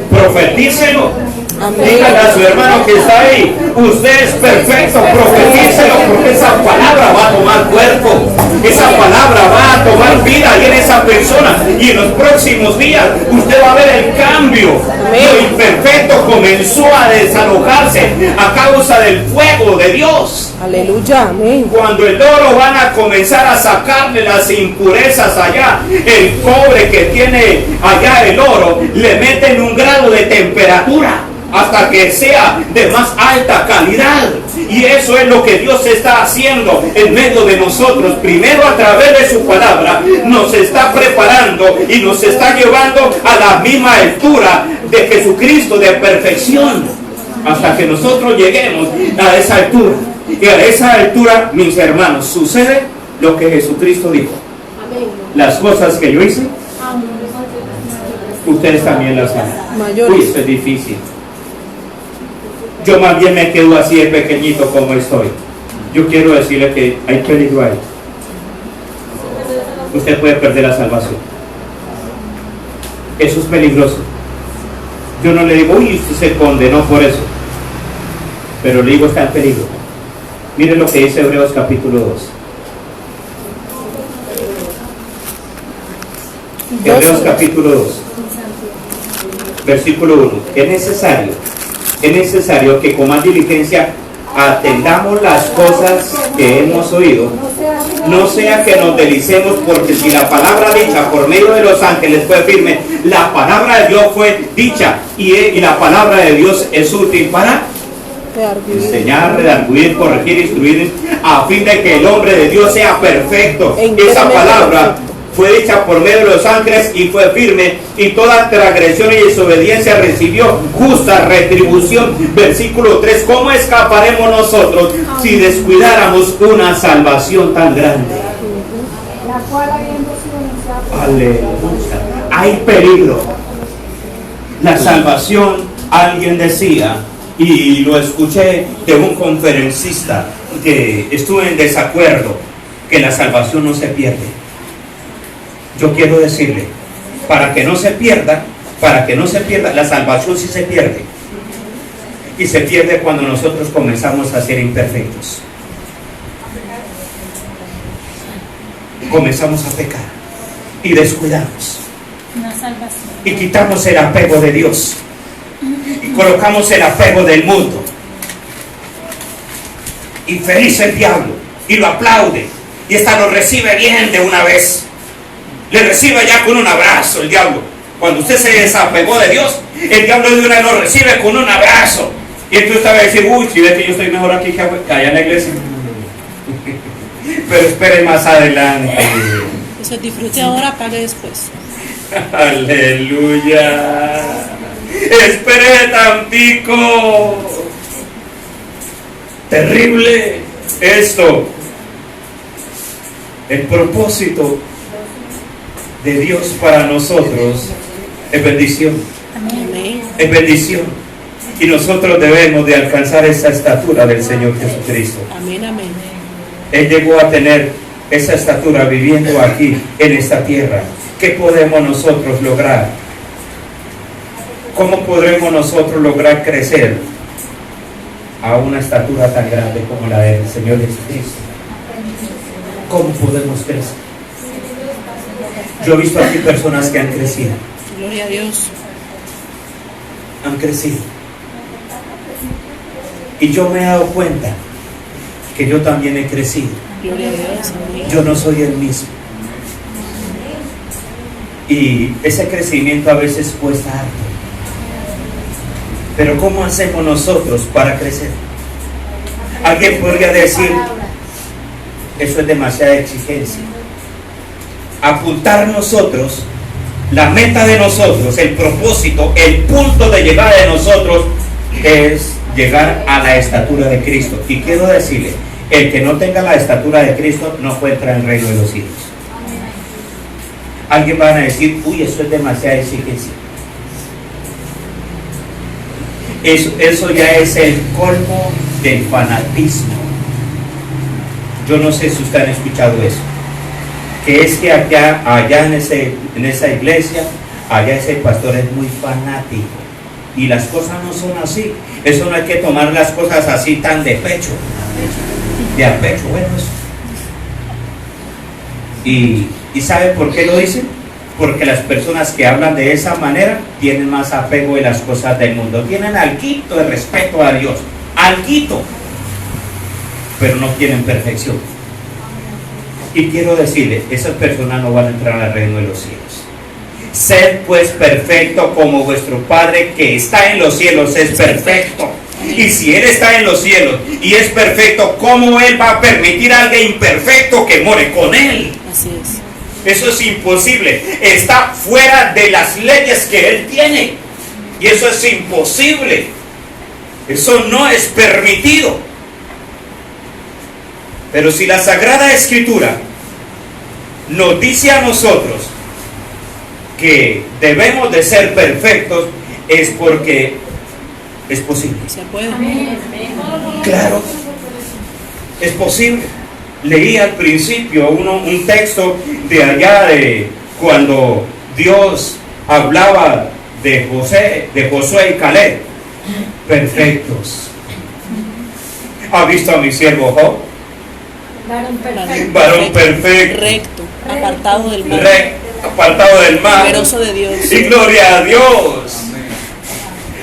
Profetícelo. Amén. Dígale a su hermano que está ahí, usted es perfecto, profetícelo, porque esa palabra va a tomar cuerpo, esa palabra va a tomar vida ahí en esa persona, y en los próximos días usted va a ver el cambio. Lo imperfecto comenzó a desalojarse a causa del fuego de Dios. Aleluya. Amén. Cuando el oro van a comenzar a sacarle las impurezas allá, el cobre que tiene allá el oro, le meten un grado de temperatura hasta que sea de más alta calidad. Y eso es lo que Dios está haciendo en medio de nosotros. Primero, a través de su palabra, nos está preparando y nos está llevando a la misma altura de Jesucristo, de perfección, hasta que nosotros lleguemos a esa altura. Y a esa altura, mis hermanos, sucede lo que Jesucristo dijo: las cosas que yo hice, ustedes también las harán. Mayores. Uy, esto es difícil. Yo más bien me quedo así de pequeñito como estoy. Yo quiero decirle que hay peligro ahí. Usted puede perder la salvación. Eso es peligroso. Yo no le digo, uy, usted se condenó por eso, pero le digo, está en peligro. Miren lo que dice Hebreos capítulo 2. Hebreos capítulo 2, versículo 1. Es necesario que con más diligencia atendamos las cosas que hemos oído, no sea que nos deslicemos, porque si la palabra dicha por medio de los ángeles fue firme, la palabra de Dios fue dicha, y la palabra de Dios es útil para enseñar, redarguir, corregir, instruir, a fin de que el hombre de Dios sea perfecto. Esa palabra fue dicha por medio de los ángeles y fue firme, y toda transgresión y desobediencia recibió justa retribución. Versículo 3. ¿Cómo escaparemos nosotros si descuidáramos una salvación tan grande? La cual habiendo sido anunciada. Aleluya. Hay peligro. La salvación, alguien decía, y lo escuché de un conferencista que estuve en desacuerdo, que la salvación no se pierde. Yo quiero decirle, para que no se pierda, la salvación sí se pierde. Y se pierde cuando nosotros comenzamos a ser imperfectos. Comenzamos a pecar y descuidamos. Y quitamos el apego de Dios. Y colocamos el apego del mundo. Y feliz el diablo. Y lo aplaude. Y hasta lo recibe bien de una vez. Le recibe ya con un abrazo el diablo. Cuando usted se desapegó de Dios, el diablo de una vez lo recibe con un abrazo. Y entonces usted va a decir, uy, si ve que yo estoy mejor aquí que allá en la iglesia. Pero espere más adelante. Se disfrute ahora, pague después. Aleluya. Espere tantico. Terrible esto. El propósito de Dios para nosotros es bendición. Amén. Es bendición. Y nosotros debemos de alcanzar esa estatura del Señor Jesucristo. Amén, amén. Él llegó a tener esa estatura viviendo aquí en esta tierra. ¿Qué podemos nosotros lograr? ¿Cómo podremos nosotros lograr crecer a una estatura tan grande como la del Señor Jesucristo? ¿Cómo podemos crecer? Yo he visto aquí personas que han crecido. Gloria a Dios. Han crecido. Y yo me he dado cuenta que yo también he crecido. Gloria a Dios. Amén. Yo no soy el mismo. Y ese crecimiento a veces cuesta harto. Pero ¿cómo hacemos nosotros para crecer? Alguien podría decir, eso es demasiada exigencia. Apuntar nosotros, la meta de nosotros, el propósito, el punto de llegada de nosotros es llegar a la estatura de Cristo. Y quiero decirle, el que no tenga la estatura de Cristo no puede entrar en el reino de los cielos. Alguien va a decir, uy, eso es demasiada exigencia. Eso ya es el colmo del fanatismo. Yo no sé si ustedes han escuchado eso. Que es que allá en esa iglesia allá ese pastor es muy fanático y las cosas no son así. Eso no hay que tomar las cosas así tan de pecho, de a pecho. Bueno, eso. ¿Y sabe por qué lo dicen? Porque las personas que hablan de esa manera tienen más apego de las cosas del mundo, tienen alguito de respeto a Dios, alguito, pero no tienen perfección. Y quiero decirle, esas personas no van a entrar al reino de los cielos. Sed pues perfecto como vuestro Padre que está en los cielos es perfecto. Y si Él está en los cielos y es perfecto, ¿cómo Él va a permitir a alguien imperfecto que more con Él? Así es. Eso es imposible. Está fuera de las leyes que Él tiene. Y eso es imposible. Eso no es permitido. Pero si la Sagrada Escritura nos dice a nosotros que debemos de ser perfectos, es porque es posible. Se puede. Claro, es posible. Leí al principio un texto de allá de cuando Dios hablaba de Josué y Caleb. Perfectos. ¿Ha visto a mi siervo Job? Varón perfecto. Recto, apartado del mal. Apartado del mal. Temeroso de Dios. Y gloria a Dios.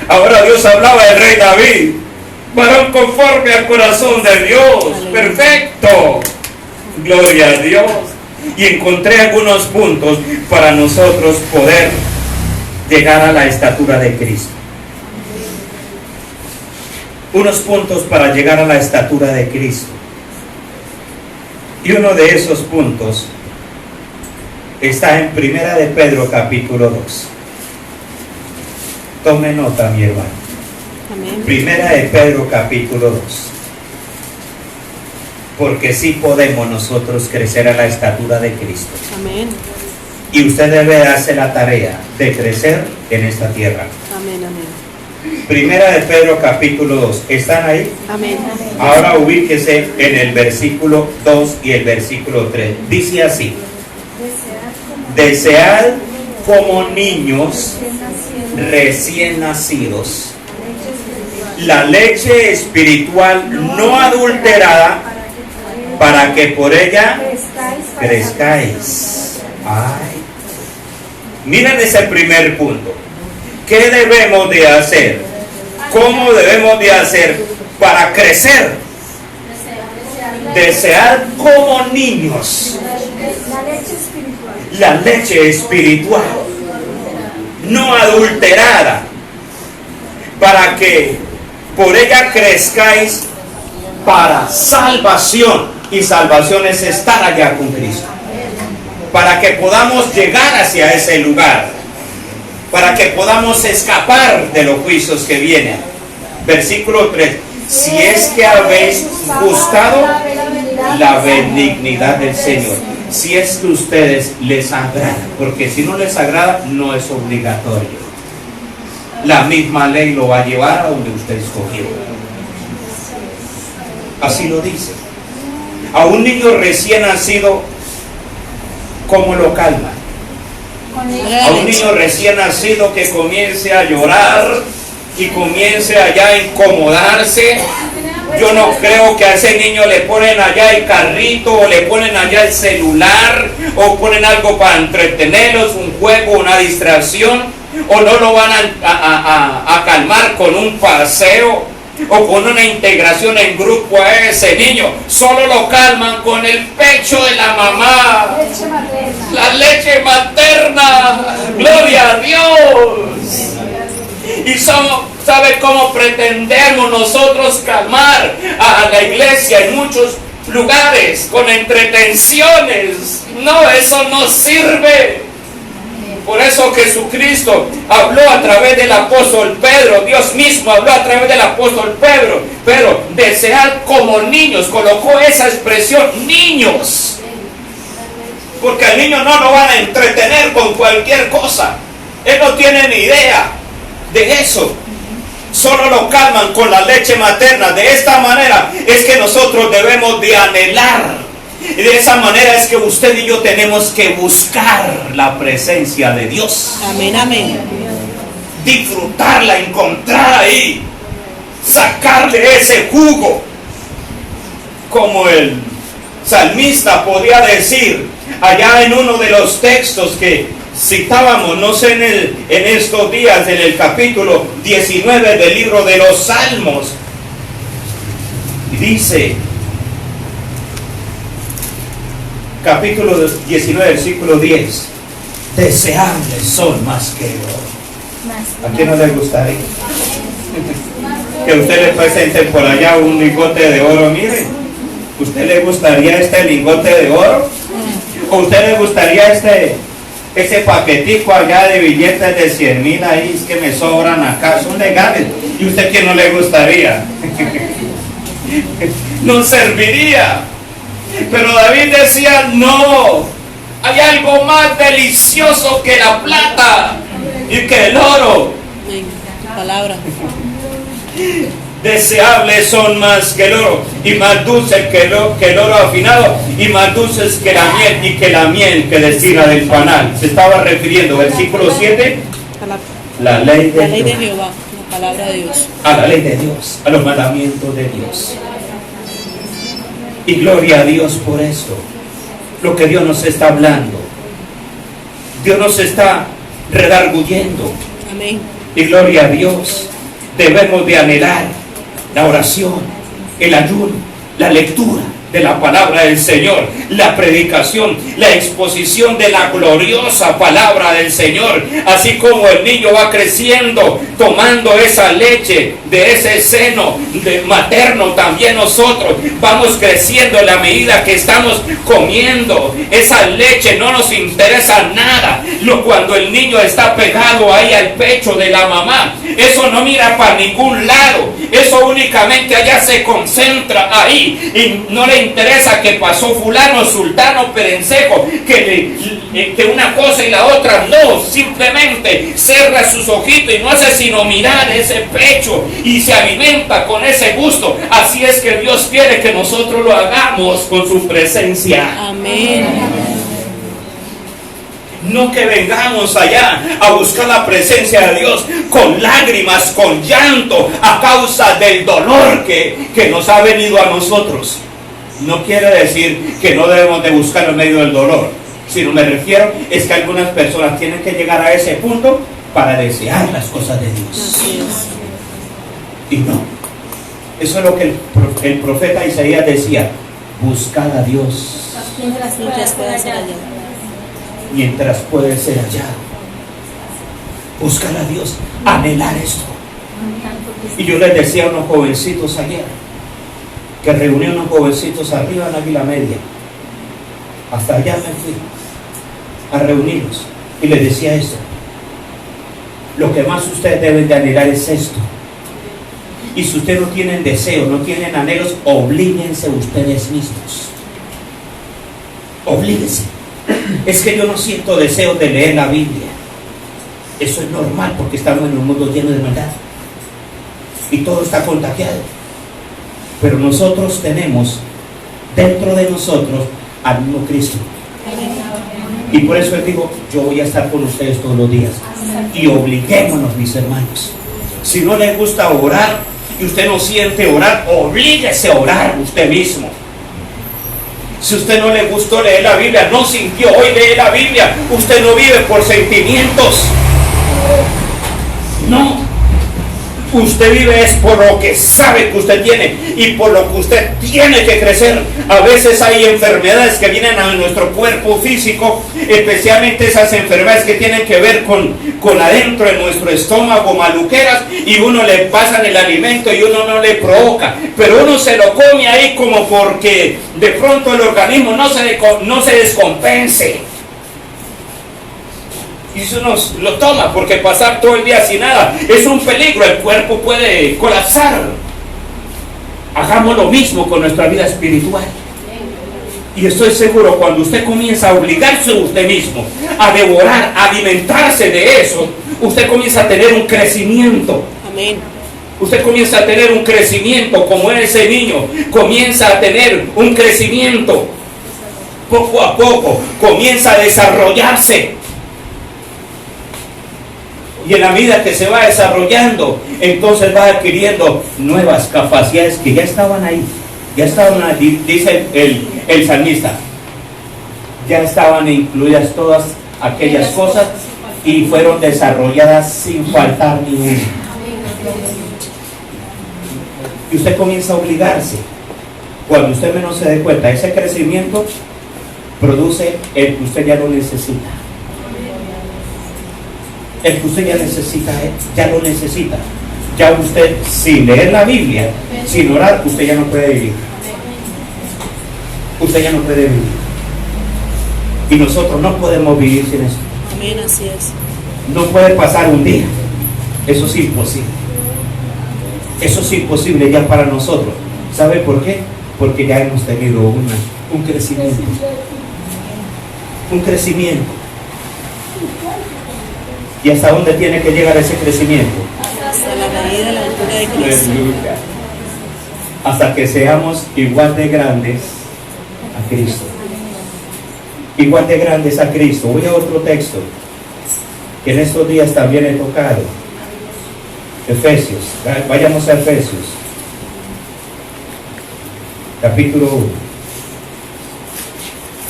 Ahora Dios hablaba del rey David. Varón conforme al corazón de Dios. Perfecto. Gloria a Dios. Y encontré algunos puntos para nosotros poder llegar a la estatura de Cristo. Unos puntos para llegar a la estatura de Cristo. Y uno de esos puntos está en Primera de Pedro capítulo 2. Tome nota, mi hermano. Amén. Primera de Pedro capítulo 2. Porque sí podemos nosotros crecer a la estatura de Cristo. Amén. Y usted debe darse la tarea de crecer en esta tierra. Amén, amén. Primera de Pedro capítulo 2. ¿Están ahí? Amén. Ahora ubíquese en el versículo 2 y el versículo 3. Dice así: desead como niños recién nacidos la leche espiritual no adulterada, para que por ella crezcáis. Ay. Miren ese primer punto. ¿Qué debemos de hacer? ¿Cómo debemos de hacer para crecer? Desear como niños la leche espiritual no adulterada, para que por ella crezcáis para salvación. Y salvación es estar allá con Cristo, para que podamos llegar hacia ese lugar, para que podamos escapar de los juicios que vienen. Versículo 3: si es que habéis buscado la benignidad del Señor. Si es que a ustedes les agrada, porque si no les agrada no es obligatorio. La misma ley lo va a llevar a donde usted escogió. Así lo dice. A un niño recién nacido, ¿cómo lo calma? A un niño recién nacido que comience a llorar y comience allá a incomodarse. Yo no creo que a ese niño le ponen allá el carrito, o le ponen allá el celular, o ponen algo para entretenerlos, un juego, una distracción, o no lo van a calmar con un paseo o con una integración en grupo a ese niño. Solo lo calman con el pecho de la mamá, la leche materna. Gloria a Dios. Y ¿sabe cómo pretendemos nosotros calmar a la iglesia en muchos lugares? Con entretenciones. No, eso no sirve. Por eso Jesucristo habló a través del apóstol Pedro. Dios mismo habló a través del apóstol Pedro. Pero desear como niños, colocó esa expresión, niños. Porque al niño no lo van a entretener con cualquier cosa. Él no tiene ni idea de eso. Solo lo calman con la leche materna. De esta manera es que nosotros debemos de anhelar Y de esa manera es que usted y yo tenemos que buscar la presencia de Dios. Amén, amén. Disfrutarla, encontrar ahí, sacarle ese jugo. Como el salmista podía decir allá en uno de los textos que citábamos, no sé, en estos días, en el capítulo 19 del libro de los Salmos, dice, capítulo 19, versículo 10, deseables son más que oro. ¿A quién no le gustaría que usted le presente por allá un lingote de oro? Mire, ¿usted le gustaría este lingote de oro? ¿O usted le gustaría ese paquetico allá de billetes de 100,000 ahí que me sobran acá? Son legales. ¿Y usted quién no le gustaría? No serviría. Pero David decía, no, hay algo más delicioso que la plata y que el oro. Amén. Palabra. Deseables son más que el oro, y más dulces que el oro afinado, y más dulces que la miel, y que la miel que destila del panal. Se estaba refiriendo, versículo 7, la ley de Jehová, la palabra de Dios. A la ley de Dios, a los mandamientos de Dios. Y gloria a Dios por esto, lo que Dios nos está hablando. Dios nos está redarguyendo. Amén. Y gloria a Dios. Debemos de anhelar la oración, el ayuno, la lectura de la palabra del Señor, la predicación, la exposición de la gloriosa palabra del Señor. Así como el niño va creciendo, tomando esa leche de ese seno materno, también nosotros vamos creciendo en la medida que estamos comiendo esa leche. No nos interesa nada cuando el niño está pegado ahí al pecho de la mamá. Eso no mira para ningún lado. Eso únicamente allá se concentra ahí y no le interesa que pasó fulano, sultano, perencejo, que una cosa y la otra. No, simplemente cierra sus ojitos y no hace sino mirar ese pecho y se alimenta con ese gusto. Así es que Dios quiere que nosotros lo hagamos con su presencia. Amén. No que vengamos allá a buscar la presencia de Dios con lágrimas, con llanto, a causa del dolor que nos ha venido a nosotros. No quiere decir que no debemos de buscar en medio del dolor, sino me refiero es que algunas personas tienen que llegar a ese punto para desear las cosas de Dios. Así es. Y no. Eso es lo que el profeta Isaías decía: buscad a Dios Mientras pueda ser hallado. mientras puede ser hallado. Buscar a Dios, anhelar esto. Y yo les decía a unos jovencitos ayer, que reuní a unos jovencitos arriba en Águila Media. Hasta allá me fui a reunirlos y les decía esto: lo que más ustedes deben de anhelar es esto. Y si ustedes no tienen deseo, no tienen anhelos, oblíguense ustedes mismos. Oblíguense. Es que yo no siento deseo de leer la Biblia. Eso es normal porque estamos en un mundo lleno de maldad y todo está contagiado. Pero nosotros tenemos dentro de nosotros al mismo Cristo. Y por eso les digo, yo voy a estar con ustedes todos los días. Y obliguémonos, mis hermanos. Si no les gusta orar y usted no siente orar, oblíguese a orar usted mismo. Si usted no le gustó leer la Biblia, no sintió hoy leer la Biblia, usted no vive por sentimientos. No. Usted vive es por lo que sabe que usted tiene y por lo que usted tiene que crecer. A veces hay enfermedades que vienen a nuestro cuerpo físico, especialmente esas enfermedades que tienen que ver con adentro de nuestro estómago, maluqueras, y uno le pasa el alimento y uno no le provoca, pero uno se lo come ahí como porque de pronto el organismo no se descompense. Y si uno lo toma, porque pasar todo el día sin nada es un peligro, el cuerpo puede colapsar. Hagamos lo mismo con nuestra vida espiritual. Y estoy seguro, cuando usted comienza a obligarse a usted mismo a devorar, a alimentarse de eso, usted comienza a tener un crecimiento. Amén. Usted comienza a tener un crecimiento como ese niño, comienza a tener un crecimiento. poco a poco comienza a desarrollarse. Y en la medida que se va desarrollando, entonces va adquiriendo nuevas capacidades que ya estaban ahí. Ya estaban ahí, dice el salmista. Ya estaban incluidas todas aquellas cosas y fueron desarrolladas sin faltar ni una. Y usted comienza a obligarse. Cuando usted menos se dé cuenta, ese crecimiento produce el que usted ya no necesita. El que usted ya necesita, ya lo necesita. Ya usted, sin leer la Biblia, sin orar, usted ya no puede vivir. Usted ya no puede vivir. Y nosotros no podemos vivir sin eso. Amén, así es. No puede pasar un día. Eso es imposible. Eso es imposible ya para nosotros. ¿Sabe por qué? Porque ya hemos tenido un crecimiento. Un crecimiento. ¿Y hasta dónde tiene que llegar ese crecimiento? Hasta la medida de la altura de Cristo. Aleluya. Hasta que seamos igual de grandes a Cristo. Igual de grandes a Cristo. Voy a otro texto que en estos días también he tocado. Efesios. Vayamos a Efesios. Capítulo 1.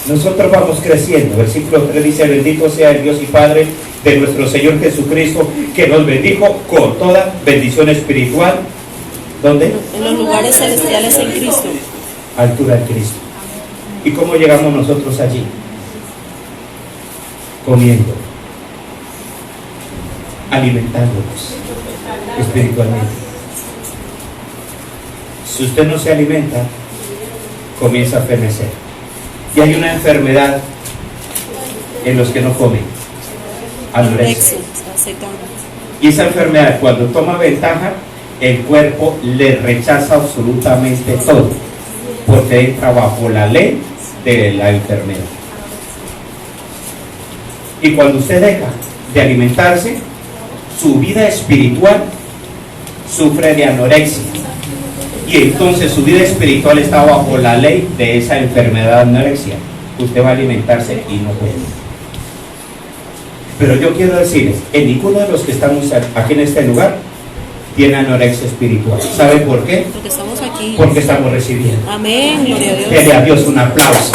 Nosotros vamos creciendo. Versículo 3 dice: bendito sea el Dios y Padre de nuestro Señor Jesucristo, que nos bendijo con toda bendición espiritual. ¿Dónde? En los lugares celestiales en Cristo. Altura de Cristo. ¿Y cómo llegamos nosotros allí? Comiendo, alimentándonos espiritualmente. Si usted no se alimenta, comienza a fenecer. Y hay una enfermedad en los que no comen: anorexia. Y esa enfermedad, cuando toma ventaja, el cuerpo le rechaza absolutamente todo, porque entra bajo la ley de la enfermedad. Y cuando usted deja de alimentarse, su vida espiritual sufre de anorexia. Y entonces su vida espiritual está bajo la ley de esa enfermedad de anorexia. Usted va a alimentarse y no puede. Pero yo quiero decirles, en ninguno de los que estamos aquí en este lugar tiene anorexia espiritual. ¿Sabe por qué? Porque estamos aquí. Porque estamos recibiendo. Amén, gloria a Dios. Dele a Dios un aplauso.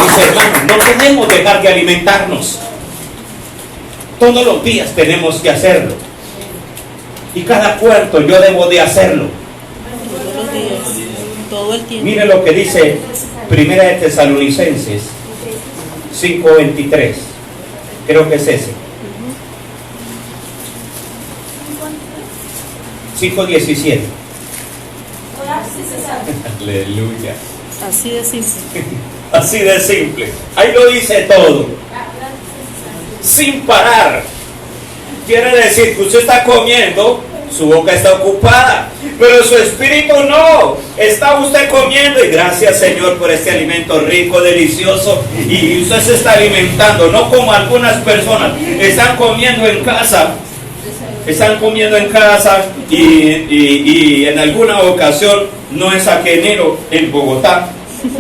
Mis hermanos, no podemos dejar de alimentarnos. Todos los días tenemos que hacerlo. Y cada cuarto yo debo de hacerlo. Todos los días, todo el tiempo. Mire lo que dice Primera de Tesalonicenses 5:23. Creo que es ese. 5:17. Aleluya. Así de simple. Así de simple. Ahí lo dice todo. Sin parar. Quiere decir que usted está comiendo, su boca está ocupada, pero su espíritu no. Está usted comiendo y gracias, Señor, por este alimento rico, delicioso. Y usted se está alimentando, no como algunas personas están comiendo en casa. Están comiendo en casa y en alguna ocasión, no es ajenero en Bogotá,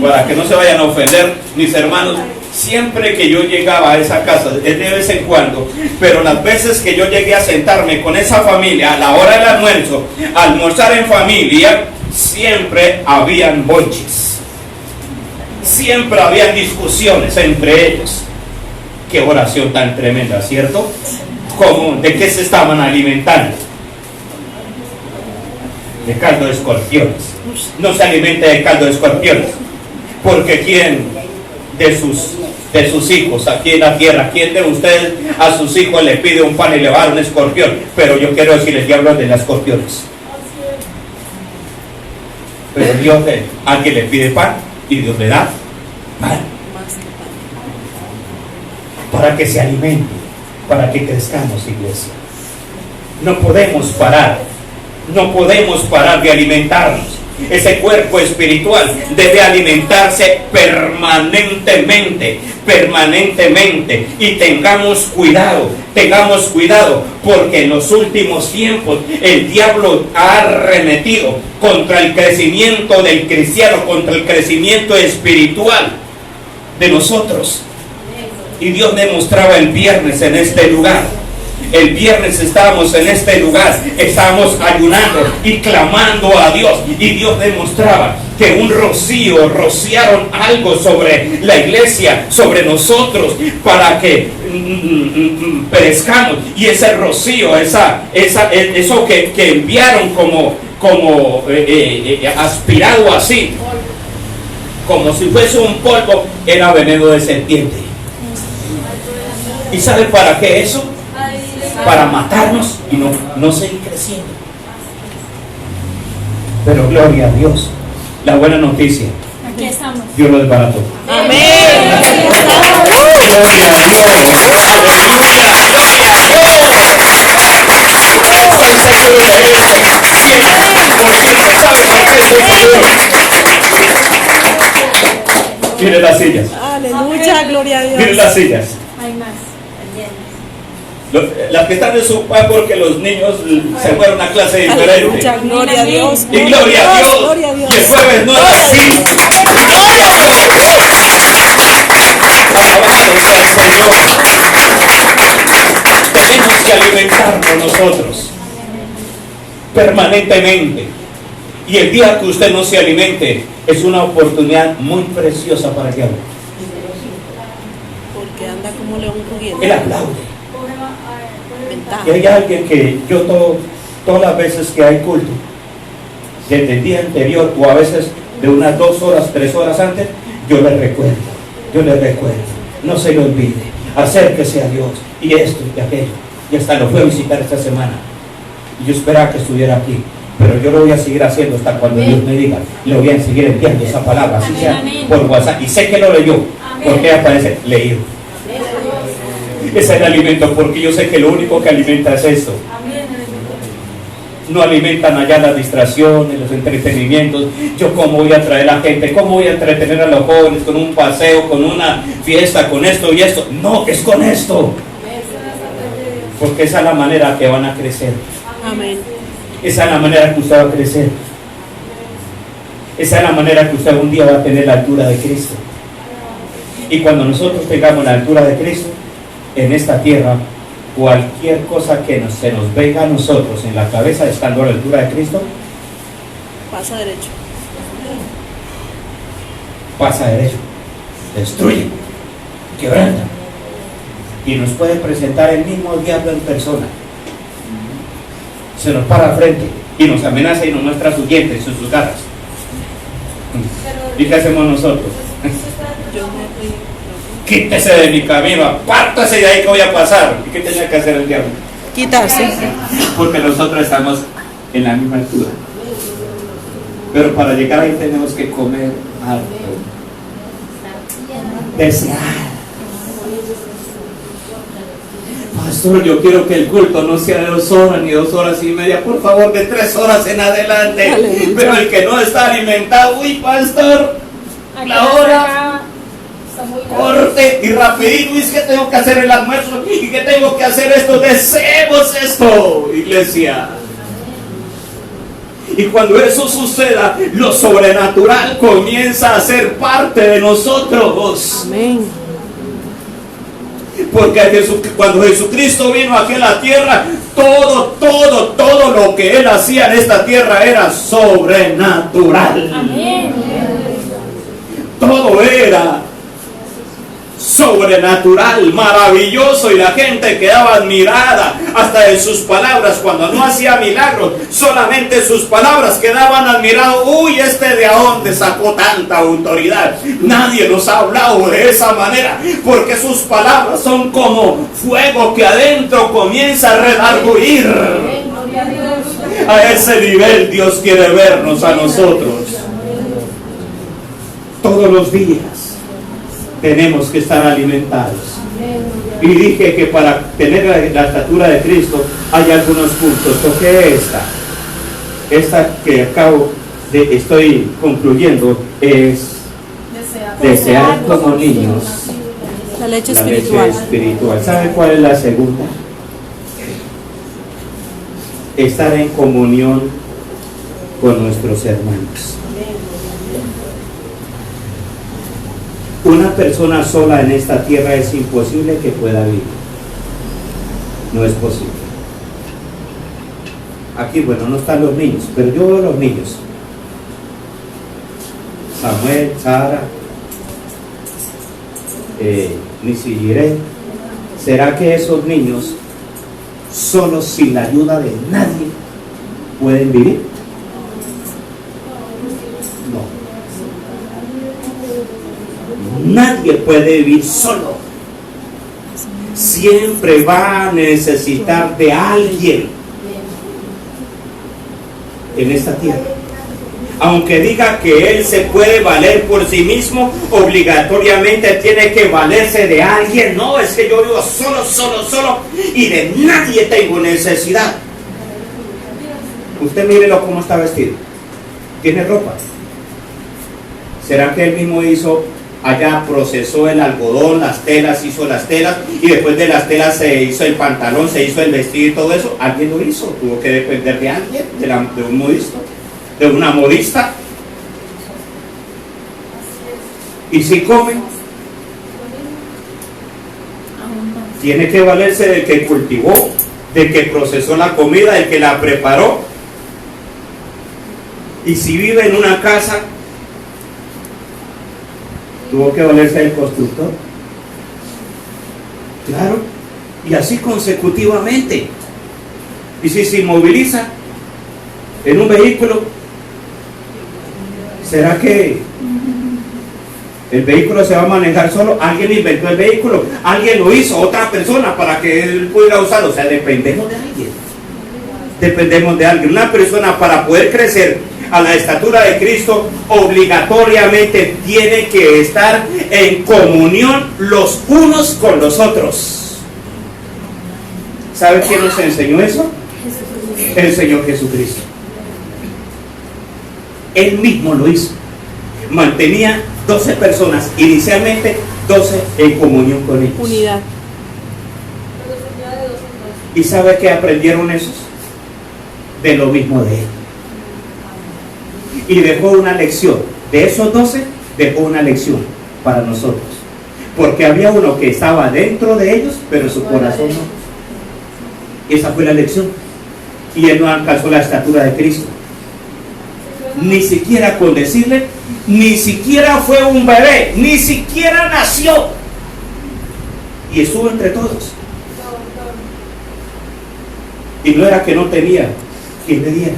para que no se vayan a ofender mis hermanos. Siempre que yo llegaba a esa casa, es de vez en cuando, pero las veces que yo llegué a sentarme con esa familia a la hora del almuerzo, a almorzar en familia, siempre habían bonches, siempre habían discusiones entre ellos. Qué oración tan tremenda, ¿cierto? ¿Cómo? ¿De qué se estaban alimentando? De caldo de escorpiones. No se alimenta de caldo de escorpiones, porque ¿quién de sus hijos aquí en la tierra, quién de ustedes a sus hijos le pide un pan y le va a dar un escorpión? Pero yo quiero decirles, diablos de las escorpiones. Pero Dios, alguien le pide pan y Dios le da pan, para que se alimente, para que crezcamos, iglesia. No podemos parar de alimentarnos. Ese cuerpo espiritual debe alimentarse permanentemente, y tengamos cuidado, porque en los últimos tiempos el diablo ha arremetido contra el crecimiento del cristiano, contra el crecimiento espiritual de nosotros. Y Dios me mostraba el viernes en este lugar. El viernes estábamos en este lugar, estábamos ayunando y clamando a Dios, y Dios demostraba que un rocío, rociaron algo sobre la iglesia, sobre nosotros, para que perezcamos. Y ese rocío, eso que enviaron como aspirado así, como si fuese un polvo, era veneno de serpiente. ¿Y sabe para qué eso? Para matarnos y no seguir creciendo. Pero gloria a Dios, la buena noticia, Aquí estamos. Dios lo desbarató. Amén. Gloria a Dios, aleluya, gloria a Dios. Estoy seguro de eso. 100% sabe por qué estoy seguro. Mire las sillas, Aleluya, gloria a mire Dios. las sillas. Hay más. Las que están en su paz porque los niños se fueron a clase diferente. Aleluya, gloria a Dios. Y gloria a Dios. Gloria a Dios. Y el jueves no es así. Gloria a Dios. Alabado sea el Señor. Tenemos que alimentarnos nosotros permanentemente. Y el día que usted no se alimente es una oportunidad muy preciosa para que hable. Porque anda como león rugiente. Él aplaude. Ventaja. Y hay alguien que yo todas las veces que hay culto, desde el día anterior o a veces de unas 2 horas, 3 horas antes, yo le recuerdo, no se le olvide, acérquese a Dios y esto y aquello. Y hasta lo fui a visitar esta semana y yo esperaba que estuviera aquí, pero yo lo voy a seguir haciendo hasta cuando Dios me diga. Le voy a seguir enviando esa palabra, así sea por WhatsApp, y sé que lo leyó, porque aparece leído. Ese es el alimento, porque yo sé que lo único que alimenta es esto. No alimentan allá las distracciones, los entretenimientos. Yo cómo voy a traer a la gente, cómo voy a entretener a los jóvenes con un paseo, con una fiesta, con esto y esto. No, es con esto. Porque esa es la manera que van a crecer. Amén. Esa es la manera que usted va a crecer. Esa es la manera que usted un día va a tener la altura de Cristo. Y cuando nosotros tengamos la altura de Cristo en esta tierra, cualquier cosa que se nos venga a nosotros en la cabeza estando a la altura de Cristo, Pasa derecho. pasa derecho, destruye, quebranta, y nos puede presentar el mismo diablo en persona. Se nos para al frente y nos amenaza y nos muestra sus dientes y sus garras. ¿Y qué hacemos nosotros? Yo me fui. Quítese de mi camino, apártese de ahí que voy a pasar. ¿Y qué tenía que hacer el diablo? Quitarse. Porque nosotros estamos en la misma altura. Pero para llegar ahí tenemos que comer algo. Desear. Pastor, yo quiero que el culto no sea de 2 horas ni 2 horas y media, por favor, de 3 horas en adelante. Aleluya. Pero el que no está alimentado, uy, pastor, la hora, corte y rapidito, y es que tengo que hacer el almuerzo y que tengo que hacer esto. Deseemos esto, iglesia. Y cuando eso suceda, lo sobrenatural comienza a ser parte de nosotros. Amén. Porque cuando Jesucristo vino aquí a la tierra, todo lo que Él hacía en esta tierra era sobrenatural. Amén. Todo era sobrenatural, maravilloso, y la gente quedaba admirada hasta de sus palabras. Cuando no hacía milagros, solamente sus palabras quedaban admirados. Uy, ¿de dónde sacó tanta autoridad? Nadie nos ha hablado de esa manera, porque sus palabras son como fuego que adentro comienza a redarguir. A ese nivel Dios quiere vernos a nosotros. Todos los días tenemos que estar alimentados. Y dije que para tener la estatura de Cristo hay algunos puntos. Toqué esta que acabo estoy concluyendo, es desear como niños La leche la leche espiritual. espiritual. ¿Sabe cuál es la segunda? Estar en comunión con nuestros hermanos. Una persona sola en esta tierra es imposible que pueda vivir. No es posible. Aquí, bueno, no están los niños, pero yo veo los niños. Samuel, Sara, Nisiré. ¿Será que esos niños, solos sin la ayuda de nadie, pueden vivir? No. Nadie puede vivir solo. Siempre va a necesitar de alguien en esta tierra. Aunque diga que él se puede valer por sí mismo, obligatoriamente tiene que valerse de alguien. No, es que yo vivo solo y de nadie tengo necesidad. Usted mírelo cómo está vestido. Tiene ropa. ¿Será que él mismo hizo allá, procesó el algodón, las telas, hizo las telas, y después de las telas se hizo el pantalón, se hizo el vestido y todo eso? Alguien lo hizo. Tuvo que depender de alguien, de un modista, de una modista. Y si come, tiene que valerse del que cultivó, del que procesó la comida, del que la preparó. Y si vive en una casa, tuvo que valerse del constructor. Claro, y así consecutivamente. Y si se moviliza en un vehículo, ¿será que el vehículo se va a manejar solo? Alguien inventó el vehículo, alguien lo hizo, otra persona, para que él pudiera usarlo. O sea, dependemos de alguien. Dependemos de alguien. Una persona, para poder crecer a la estatura de Cristo, obligatoriamente tiene que estar en comunión los unos con los otros. ¿Sabe quién nos enseñó eso? El Señor Jesucristo. Él mismo lo hizo. Mantenía 12 personas, inicialmente 12 en comunión con ellos. Unidad. ¿Y sabe qué aprendieron esos? De lo mismo de él. Y dejó una lección. De esos 12, dejó una lección para nosotros. Porque había uno que estaba dentro de ellos, pero su corazón no. Esa fue la lección. Y él no alcanzó la estatura de Cristo. Ni siquiera con decirle, ni siquiera fue un bebé, ni siquiera nació. Y estuvo entre todos. Y no era que no tenía quien le diera.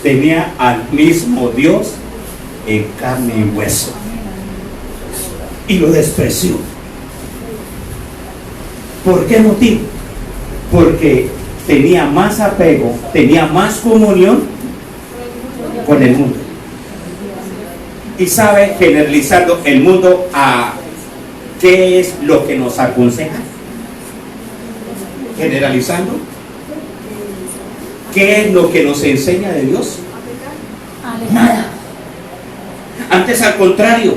Tenía al mismo Dios en carne y hueso. Y lo despreció. ¿Por qué motivo? Porque tenía más apego, tenía más comunión con el mundo. Y sabe, generalizando el mundo, a ¿qué es lo que nos aconseja? Generalizando, ¿qué es lo que nos enseña de Dios? Nada. Antes, al contrario,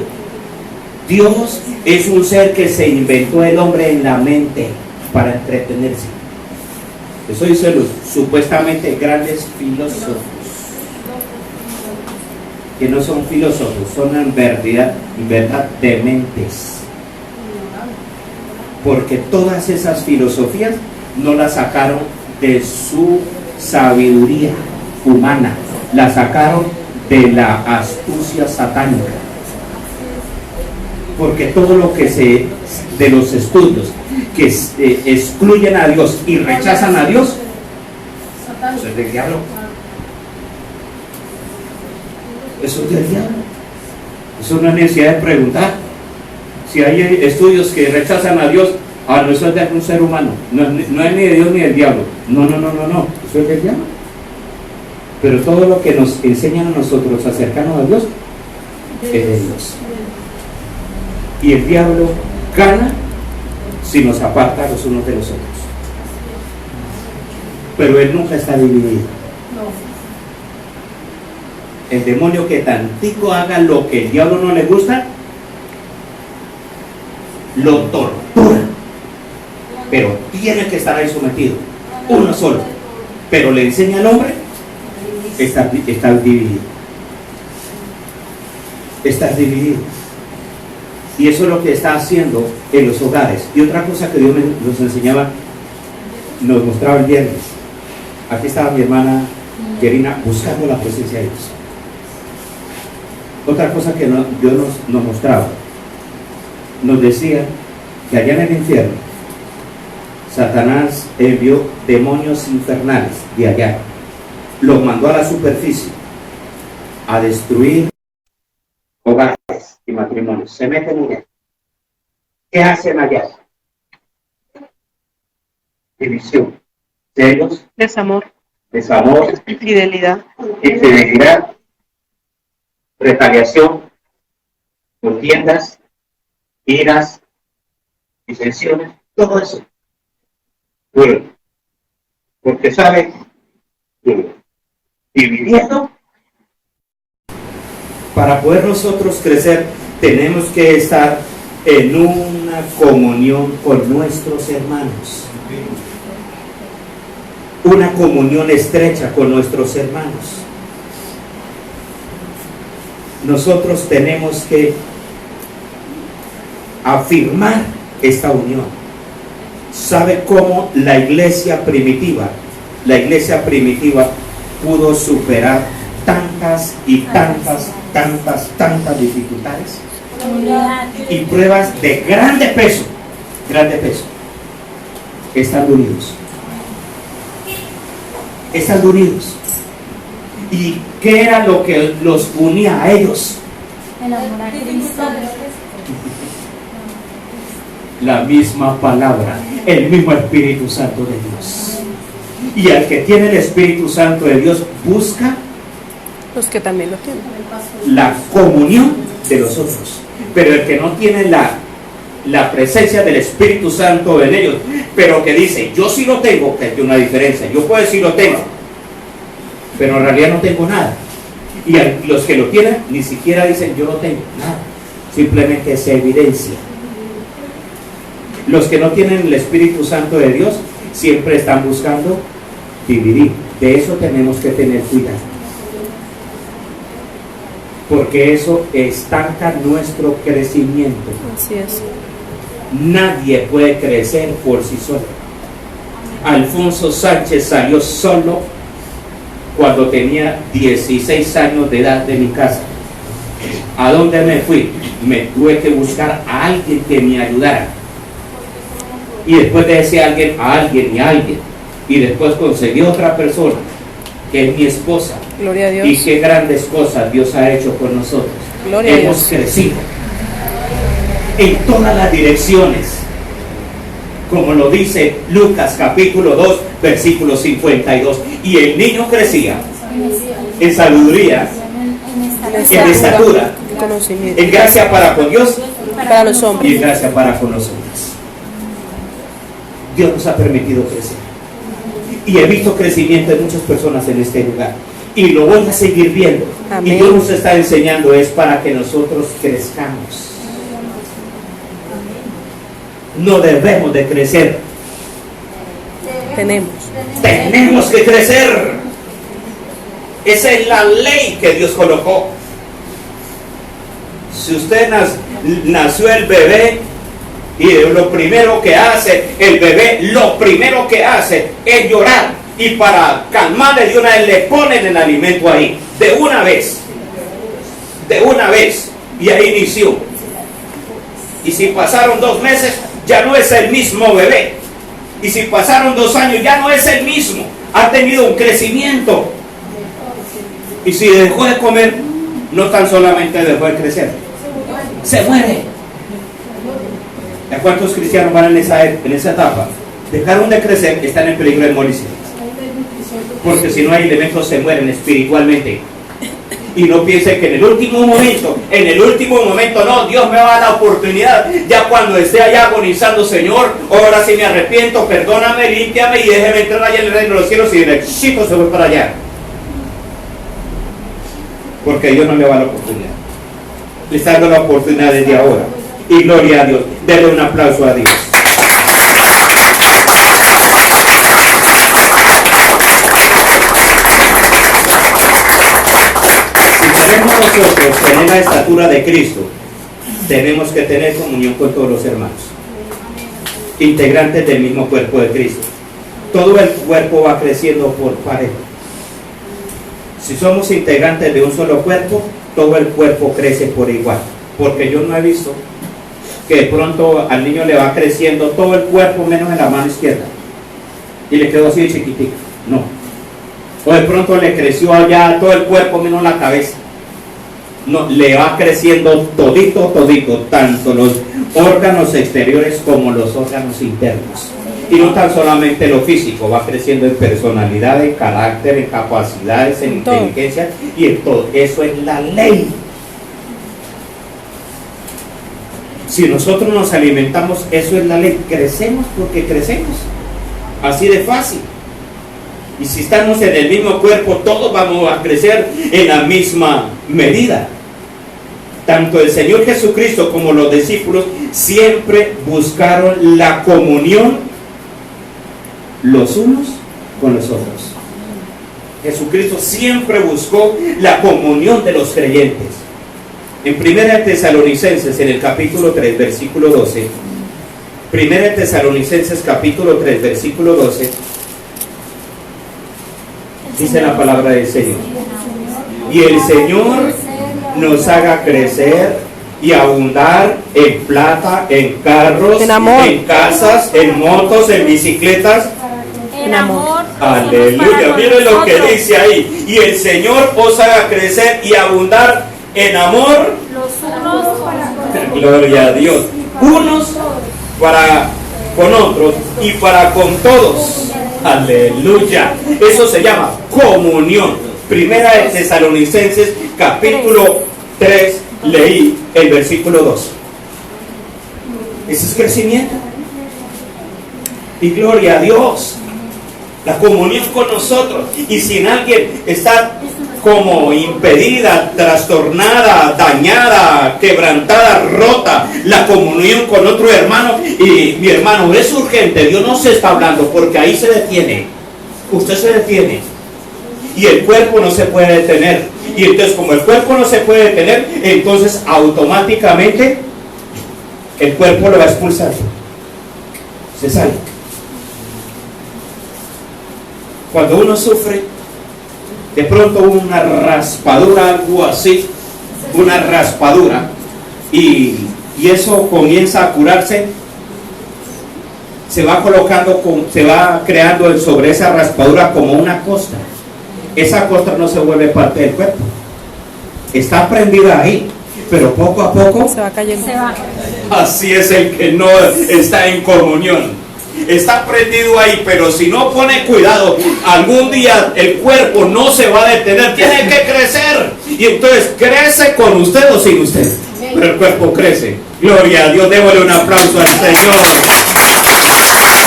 Dios es un ser que se inventó el hombre en la mente para entretenerse. Eso dicen los supuestamente grandes filósofos, que no son filósofos, son en verdad dementes. Porque todas esas filosofías no las sacaron de su sabiduría humana, las sacaron de la astucia satánica. Porque todo lo que de los estudios que excluyen a Dios y rechazan a Dios, eso es del diablo. Eso es del diablo. Eso no es necesidad de preguntar. Si hay estudios que rechazan a Dios, no, eso es de un ser humano, no es ni de Dios ni del diablo. No, eso es del diablo. Pero todo lo que nos enseñan a nosotros acercarnos a Dios es de Dios. Y el diablo gana si nos aparta los unos de los otros. Pero él nunca está dividido. El demonio que tantico haga lo que el diablo no le gusta, lo tortura. Pero tiene que estar ahí sometido. Uno solo. Pero le enseña al hombre, está dividido. Estás dividido. Y eso es lo que está haciendo en los hogares. Y otra cosa que Dios nos enseñaba, nos mostraba el viernes. Aquí estaba mi hermana Yerina buscando la presencia de Dios. Otra cosa que Dios nos mostraba, nos decía que allá en el infierno Satanás envió demonios infernales de allá, los mandó a la superficie a destruir hogares y matrimonios. Se meten allá. ¿Qué hacen allá? División, celos, Desamor, infidelidad, infidelidad, retaliación, contiendas, iras, disensiones, todo eso. Bueno, porque sabe que dividiendo, para poder nosotros crecer, tenemos que estar en una comunión con nuestros hermanos. Una comunión estrecha con nuestros hermanos. Nosotros tenemos que afirmar esta unión. ¿Sabe cómo la iglesia primitiva pudo superar tantas y tantas dificultades y pruebas de grande peso? Estando unidos. ¿Y qué era lo que los unía a ellos? El amor a Cristo. La misma palabra, el mismo Espíritu Santo de Dios. Y el que tiene el Espíritu Santo de Dios busca los que también lo tienen. la comunión de los otros. Pero el que no tiene la presencia del Espíritu Santo en ellos, pero que dice, yo sí lo tengo, que es una diferencia. Yo puedo decir lo tengo, pero en realidad no tengo nada. Y los que lo tienen ni siquiera dicen yo no tengo nada, simplemente es evidencia. Los que no tienen el Espíritu Santo de Dios siempre están buscando dividir. De eso tenemos que tener cuidado, porque eso estanca nuestro crecimiento. Así es. Nadie puede crecer por sí solo. Alfonso Sánchez salió solo cuando tenía 16 años de edad de mi casa. ¿A dónde me fui? Me tuve que buscar a alguien que me ayudara. Y después de ese alguien, a alguien. Y después conseguí otra persona, que es mi esposa. Gloria a Dios. Y qué grandes cosas Dios ha hecho con nosotros. Gloria a Hemos Dios. crecido en todas las direcciones, como lo dice Lucas capítulo 2 versículo 52. Y el niño crecía en sabiduría, en estatura, en conocimiento, en gracia para con Dios para los y hombres. en gracia para con los hombres. Dios nos ha permitido crecer. Y he visto crecimiento de muchas personas en este lugar. Y lo voy a seguir viendo. Amén. Y Dios nos está enseñando es para que nosotros crezcamos. No debemos de crecer. Tenemos que crecer. Esa es la ley que Dios colocó. Si usted nació el bebé, y lo primero que hace el bebé, lo primero que hace es llorar, y para calmarle de una vez le ponen el alimento ahí, de una vez, y ahí inició. Y si pasaron 2 meses, ya no es el mismo bebé, y si pasaron 2 años, ya no es el mismo, ha tenido un crecimiento. Y si dejó de comer, no tan solamente dejó de crecer, se muere. ¿A cuántos cristianos van en esa etapa? Dejaron de crecer, están en peligro de morirse. Porque si no hay elementos, se mueren espiritualmente. Y no piense que en el último momento, no, Dios me va a dar la oportunidad. Ya cuando esté allá agonizando, Señor, ahora sí me arrepiento, perdóname, límpiame y déjeme entrar allá en el reino de los cielos, y derechito se fue para allá. porque Dios no le va a la oportunidad. Le está dando la oportunidad desde ahora. Y gloria a Dios. Denle un aplauso a Dios. Si queremos nosotros tener la estatura de Cristo, tenemos que tener comunión con todos los hermanos, integrantes del mismo cuerpo de Cristo. Todo el cuerpo va creciendo por pareja. Si somos integrantes de un solo cuerpo, todo el cuerpo crece por igual. Porque yo no he visto que de pronto al niño le va creciendo todo el cuerpo menos en la mano izquierda y le quedó así de chiquitito. No. O de pronto le creció allá todo el cuerpo menos la cabeza. No, le va creciendo todito, tanto los órganos exteriores como los órganos internos. Y no tan solamente lo físico, va creciendo en personalidad, en carácter, en capacidades, en inteligencia y en todo. Eso es la ley. Si nosotros nos alimentamos, eso es la ley. Crecemos porque crecemos. Así de fácil. Y si estamos en el mismo cuerpo, todos vamos a crecer en la misma medida. Tanto el Señor Jesucristo como los discípulos siempre buscaron la comunión los unos con los otros. Jesucristo siempre buscó la comunión de los creyentes. En 1 Tesalonicenses, en el capítulo 3, versículo 12, 1 Tesalonicenses capítulo 3, versículo 12, dice la palabra del Señor: y el Señor nos haga crecer y abundar en plata, en carros, en amor, en casas, en motos, en bicicletas, en amor. Aleluya, miren lo que dice ahí. Y el Señor os haga crecer y abundar en amor, Los unos para con gloria a Dios, unos para con otros y para con todos. Aleluya. Eso se llama comunión. Primera de Tesalonicenses capítulo 3, leí el versículo 2. Ese es crecimiento. Y gloria a Dios. La comunión con nosotros. Y si alguien está como impedida, trastornada, dañada, quebrantada, rota, la comunión con otro hermano, y mi hermano, es urgente, Dios no se está hablando, porque ahí se detiene. Usted se detiene. Y el cuerpo no se puede detener. Y entonces, como el cuerpo no se puede detener, entonces automáticamente el cuerpo lo va a expulsar. Se sale. Cuando uno sufre, de pronto una raspadura, algo así, una raspadura, y eso comienza a curarse, se va colocando, se va creando sobre esa raspadura como una costra. Esa costra no se vuelve parte del cuerpo, está prendida ahí, pero poco a poco se va cayendo. Así es el que no está en comunión. Está prendido ahí, pero si no pone cuidado, algún día el cuerpo no se va a detener, tiene que crecer. Y entonces crece con usted o sin usted, pero el cuerpo crece. Gloria a Dios, démosle un aplauso al Señor.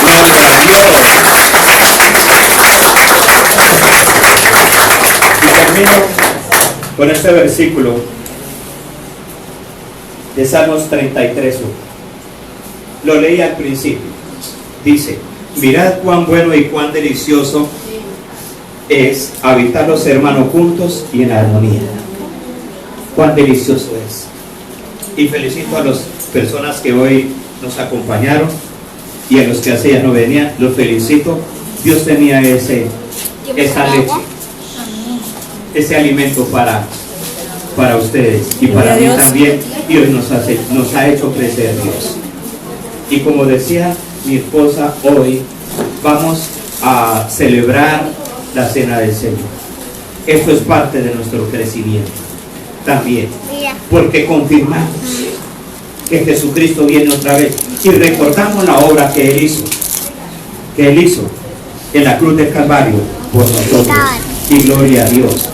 Gloria a Dios. Y termino con este versículo de Salmos 33:1. Lo leí al principio. Dice: mirad cuán bueno y cuán delicioso es habitar los hermanos juntos y en armonía. Cuán delicioso es. Y felicito a las personas que hoy nos acompañaron y a los que hace ya no venían, los felicito. Dios tenía esa leche, ese alimento para ustedes y para mí también, y hoy nos ha hecho crecer Dios. Y como decía mi esposa, hoy vamos a celebrar la cena del Señor. Esto es parte de nuestro crecimiento también, porque confirmamos que Jesucristo viene otra vez y recordamos la obra que Él hizo en la cruz del Calvario por nosotros. Y gloria a Dios.